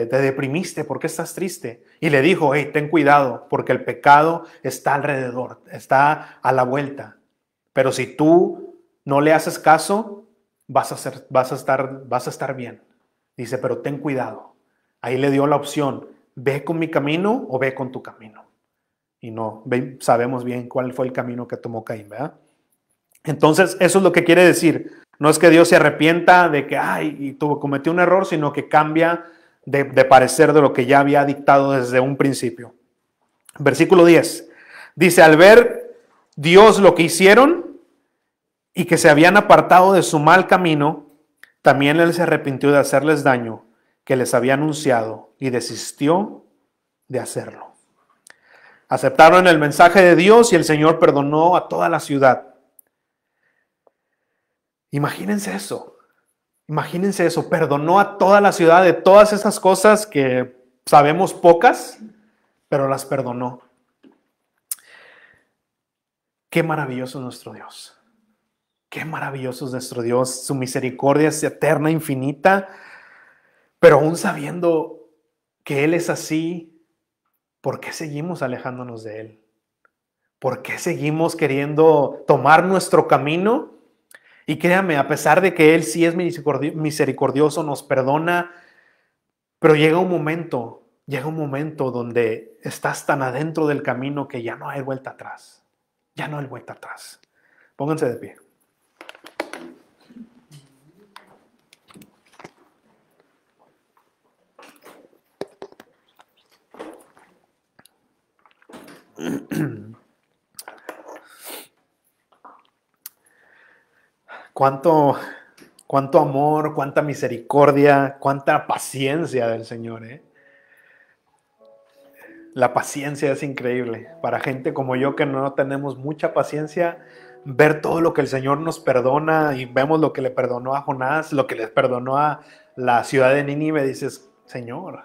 deprimiste? ¿Por qué estás triste? Y le dijo, hey, ten cuidado, porque el pecado está alrededor, está a la vuelta. Pero si tú no le haces caso, vas a estar bien. Dice, pero ten cuidado. Ahí le dio la opción, ve con mi camino o ve con tu camino. Y no, sabemos bien cuál fue el camino que tomó Caín, ¿verdad? Entonces, eso es lo que quiere decir. No es que Dios se arrepienta de que, cometió un error, sino que cambia de parecer de lo que ya había dictado desde un principio. Versículo 10. Dice, al ver Dios lo que hicieron y que se habían apartado de su mal camino, también Él se arrepintió de hacerles daño que les había anunciado y desistió de hacerlo. Aceptaron el mensaje de Dios y el Señor perdonó a toda la ciudad. Imagínense eso, perdonó a toda la ciudad de todas esas cosas que sabemos pocas, pero las perdonó. Qué maravilloso es nuestro Dios. Qué maravilloso es nuestro Dios. Su misericordia es eterna, infinita. Pero aún sabiendo que Él es así, ¿por qué seguimos alejándonos de Él? ¿Por qué seguimos queriendo tomar nuestro camino? Y créanme, a pesar de que Él sí es misericordioso, nos perdona, pero llega un momento donde estás tan adentro del camino que ya no hay vuelta atrás. Ya no hay vuelta atrás. Pónganse de pie. Cuánto amor, cuánta misericordia, cuánta paciencia del Señor, ¿eh? La paciencia es increíble. Para gente como yo que no tenemos mucha paciencia, ver todo lo que el Señor nos perdona y vemos lo que le perdonó a Jonás, lo que le perdonó a la ciudad de Nínive, dices, Señor,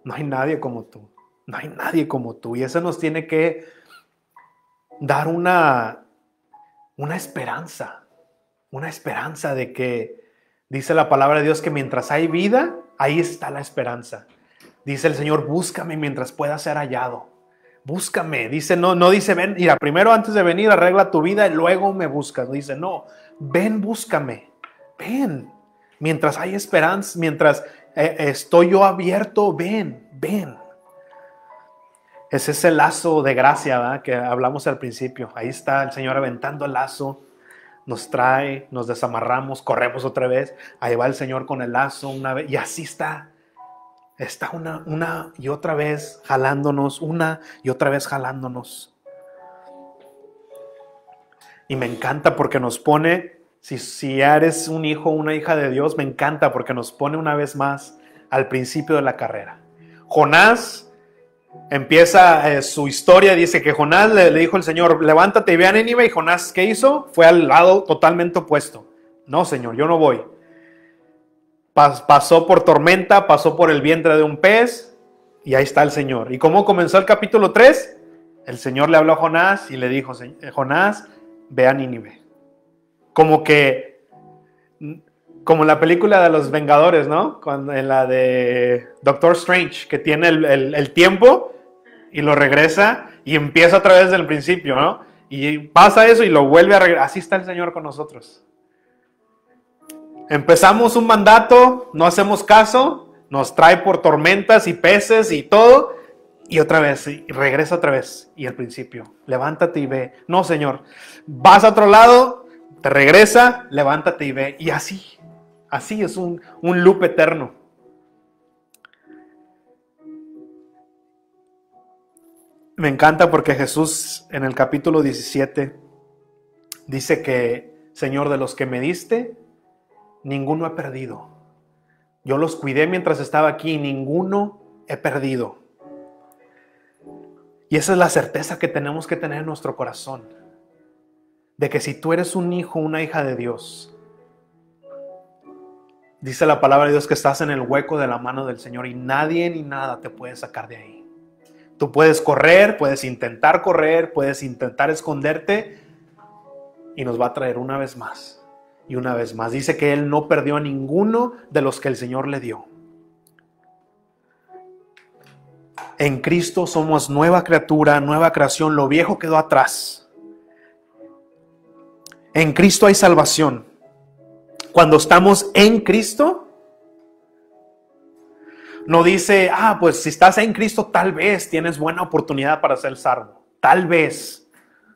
no hay nadie como tú. No hay nadie como tú. Y eso nos tiene que dar una esperanza. Una esperanza de que, dice la palabra de Dios, que mientras hay vida, ahí está la esperanza. Dice el Señor, búscame mientras pueda ser hallado. Búscame. Dice, no dice, ven, mira, primero antes de venir arregla tu vida y luego me buscas. Dice, no, ven, búscame. Ven. Mientras hay esperanza, mientras estoy yo abierto, ven. Es ese lazo de gracia, ¿verdad?, que hablamos al principio. Ahí está el Señor aventando el lazo. Nos trae, nos desamarramos, corremos otra vez. Ahí va el Señor con el lazo una vez. Y así está. Está una y otra vez jalándonos, una y otra vez jalándonos. Y me encanta porque nos pone, si eres un hijo o una hija de Dios, me encanta porque nos pone una vez más al principio de la carrera. Jonás empieza su historia, dice que Jonás le dijo al Señor, levántate y ve a Nínive, y Jonás, ¿qué hizo? Fue al lado totalmente opuesto. No, Señor, yo no voy. Pasó por tormenta, pasó por el vientre de un pez, y ahí está el Señor. ¿Y cómo comenzó el capítulo 3? El Señor le habló a Jonás y le dijo, Jonás, ve a Nínive. Como en la película de los Vengadores, ¿no? En la de Doctor Strange, que tiene el tiempo y lo regresa y empieza otra vez desde el principio, ¿no? Y pasa eso y lo vuelve a regresar. Así está el Señor con nosotros. Empezamos un mandato, no hacemos caso, nos trae por tormentas y peces y todo, y otra vez, y regresa otra vez, y al principio, levántate y ve. No, Señor, vas a otro lado, te regresa, levántate y ve, y así es un loop eterno. Me encanta porque Jesús en el capítulo 17 dice que, Señor, de los que me diste, ninguno he perdido. Yo los cuidé mientras estaba aquí y ninguno he perdido. Y esa es la certeza que tenemos que tener en nuestro corazón. de que si tú eres un hijo, una hija de Dios, dice la palabra de Dios que estás en el hueco de la mano del Señor y nadie ni nada te puede sacar de ahí. Tú puedes correr, puedes intentar esconderte y nos va a traer una vez más y una vez más. Dice que Él no perdió a ninguno de los que el Señor le dio. En Cristo somos nueva criatura, nueva creación, lo viejo quedó atrás. En Cristo hay salvación. Cuando estamos en Cristo, no dice, pues si estás en Cristo tal vez tienes buena oportunidad para ser salvo. Tal vez.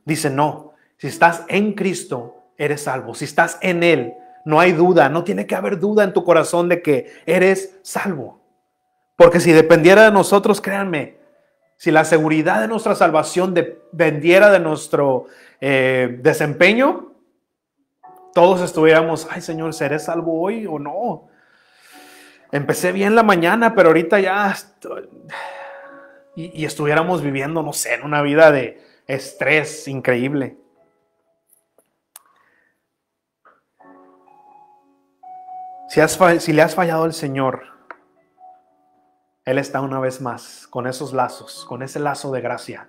Dice no, si estás en Cristo eres salvo. Si estás en Él, no hay duda, no tiene que haber duda en tu corazón de que eres salvo. Porque si dependiera de nosotros, créanme, si la seguridad de nuestra salvación dependiera de nuestro desempeño, todos estuviéramos, ay Señor, ¿seré salvo hoy o no? Empecé bien la mañana, pero ahorita ya y estuviéramos viviendo, no sé, en una vida de estrés increíble. Si le has fallado al Señor, Él está una vez más con esos lazos, con ese lazo de gracia.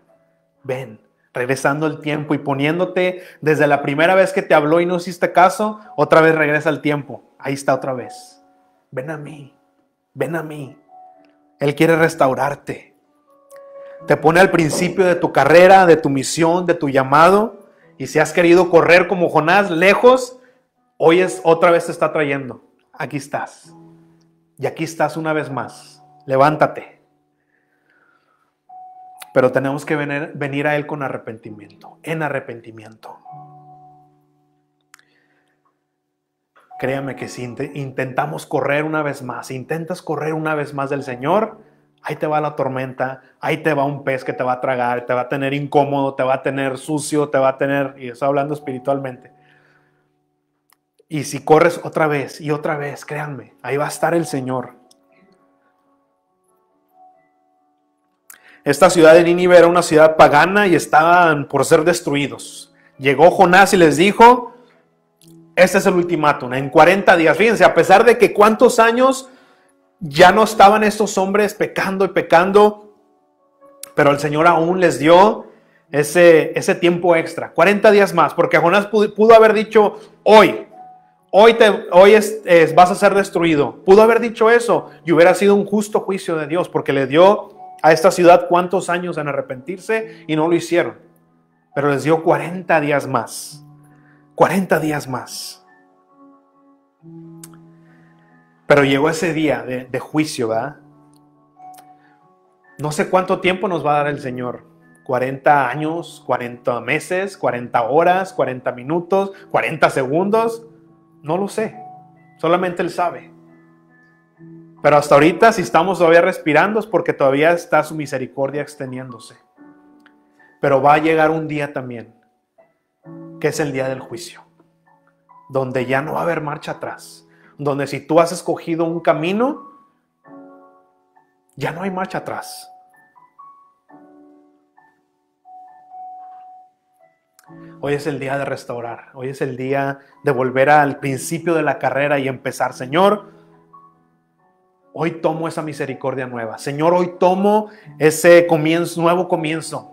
Ven, regresando el tiempo y poniéndote desde la primera vez que te habló y no hiciste caso, otra vez regresa el tiempo. Ahí está otra vez. Ven a mí, ven a mí. Él quiere restaurarte. Te pone al principio de tu carrera, de tu misión, de tu llamado. Y si has querido correr como Jonás lejos, hoy otra vez te está trayendo. Aquí estás. Y aquí estás una vez más. Levántate. Pero tenemos que venir a Él con arrepentimiento, en arrepentimiento. Créame que si intentamos correr una vez más, si intentas correr una vez más del Señor, ahí te va la tormenta, ahí te va un pez que te va a tragar, te va a tener incómodo, te va a tener sucio, te va a tener, y estoy hablando espiritualmente. Y si corres otra vez y otra vez, créanme, ahí va a estar el Señor. Esta ciudad de Nínive era una ciudad pagana y estaban por ser destruidos. Llegó Jonás y les dijo, este es el ultimátum, en 40 días. Fíjense, a pesar de que cuántos años ya no estaban estos hombres pecando y pecando, pero el Señor aún les dio ese tiempo extra, 40 días más, porque Jonás pudo haber dicho, hoy vas a ser destruido. Pudo haber dicho eso y hubiera sido un justo juicio de Dios, porque le dio a esta ciudad cuántos años en arrepentirse y no lo hicieron. Pero les dio 40 días más. 40 días más. Pero llegó ese día de juicio, ¿verdad? No sé cuánto tiempo nos va a dar el Señor. 40 años, 40 meses, 40 horas, 40 minutos, 40 segundos. No lo sé. Solamente Él sabe. Pero hasta ahorita, si estamos todavía respirando, es porque todavía está su misericordia extendiéndose. Pero va a llegar un día también, que es el día del juicio, donde ya no va a haber marcha atrás. Donde si tú has escogido un camino, ya no hay marcha atrás. Hoy es el día de restaurar. Hoy es el día de volver al principio de la carrera y empezar. Señor, hoy tomo esa misericordia nueva. Señor, hoy tomo ese nuevo comienzo.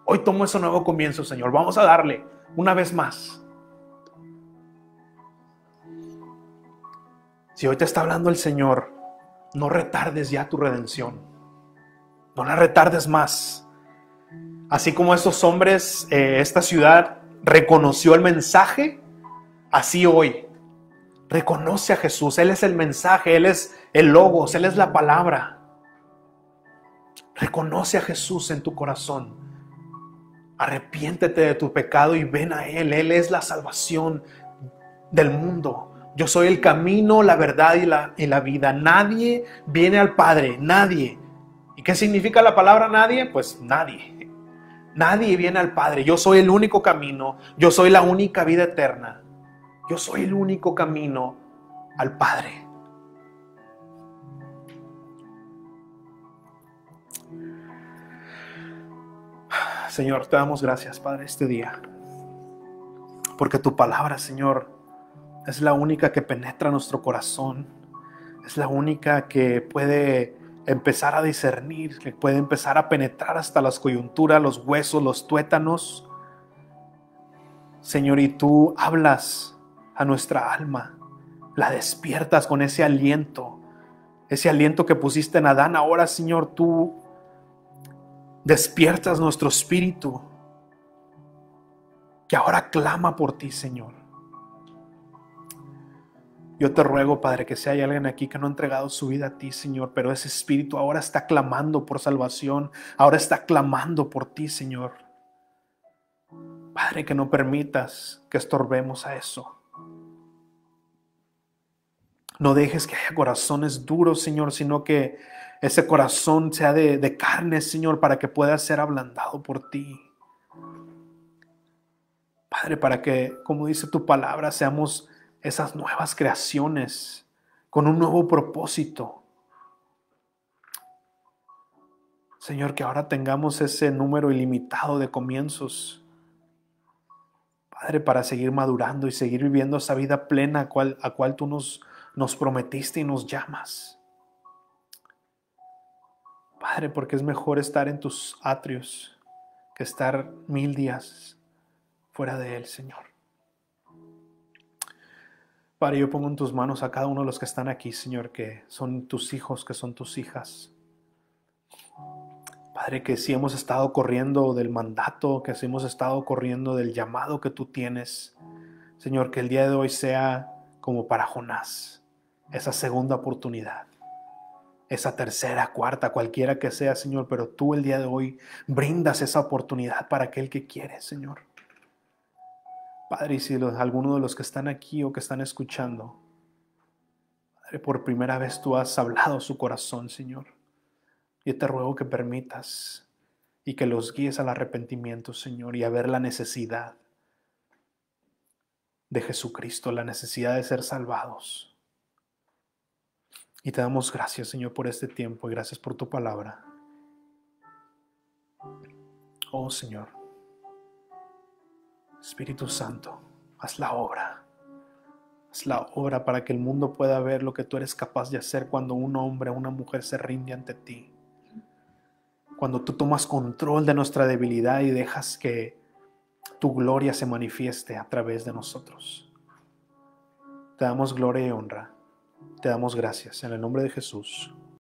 Hoy tomo ese nuevo comienzo, Señor. Vamos a darle una vez más. Si hoy te está hablando el Señor, no retardes ya tu redención. No la retardes más. Así como estos hombres, esta ciudad reconoció el mensaje, así hoy reconoce a Jesús. Él es el mensaje, Él es el logos, Él es la palabra. Reconoce a Jesús en tu corazón. Arrepiéntete de tu pecado y ven a Él. Él es la salvación del mundo. Yo soy el camino, la verdad y la vida. Nadie viene al Padre, nadie. ¿Y qué significa la palabra nadie? Pues nadie. Nadie viene al Padre. Yo soy el único camino. Yo soy la única vida eterna. Yo soy el único camino al Padre. Señor, te damos gracias, Padre, este día. Porque tu palabra, Señor, es la única que penetra nuestro corazón. Es la única que puede empezar a discernir, que puede empezar a penetrar hasta las coyunturas, los huesos, los tuétanos. Señor, y tú hablas a nuestra alma, la despiertas con ese aliento que pusiste en Adán. Ahora, Señor, tú despiertas nuestro espíritu, que ahora clama por ti, Señor. Yo te ruego, Padre, que si hay alguien aquí que no ha entregado su vida a ti, Señor, pero ese espíritu ahora está clamando por salvación, ahora está clamando por ti, Señor. Padre, que no permitas que estorbemos a eso. No dejes que haya corazones duros, Señor, sino que ese corazón sea de carne, Señor, para que pueda ser ablandado por ti. Padre, para que, como dice tu palabra, seamos esas nuevas creaciones con un nuevo propósito. Señor, que ahora tengamos ese número ilimitado de comienzos. Padre, para seguir madurando y seguir viviendo esa vida plena a cual tú nos prometiste y nos llamas. Padre, porque es mejor estar en tus atrios que estar 1000 días fuera de él, Señor. Padre, yo pongo en tus manos a cada uno de los que están aquí, Señor, que son tus hijos, que son tus hijas. Padre, que si hemos estado corriendo del mandato, que si hemos estado corriendo del llamado que tú tienes, Señor, que el día de hoy sea como para Jonás, esa segunda oportunidad, esa tercera, cuarta, cualquiera que sea, Señor, pero tú el día de hoy brindas esa oportunidad para aquel que quiere, Señor. Padre, y si alguno de los que están aquí o que están escuchando, Padre, por primera vez tú has hablado a su corazón, Señor, yo te ruego que permitas y que los guíes al arrepentimiento, Señor, y a ver la necesidad de Jesucristo, la necesidad de ser salvados. Y te damos gracias, Señor, por este tiempo y gracias por tu palabra. Oh, Señor, Espíritu Santo, haz la obra. Haz la obra para que el mundo pueda ver lo que tú eres capaz de hacer cuando un hombre o una mujer se rinde ante ti. Cuando tú tomas control de nuestra debilidad y dejas que tu gloria se manifieste a través de nosotros. Te damos gloria y honra. Te damos gracias en el nombre de Jesús.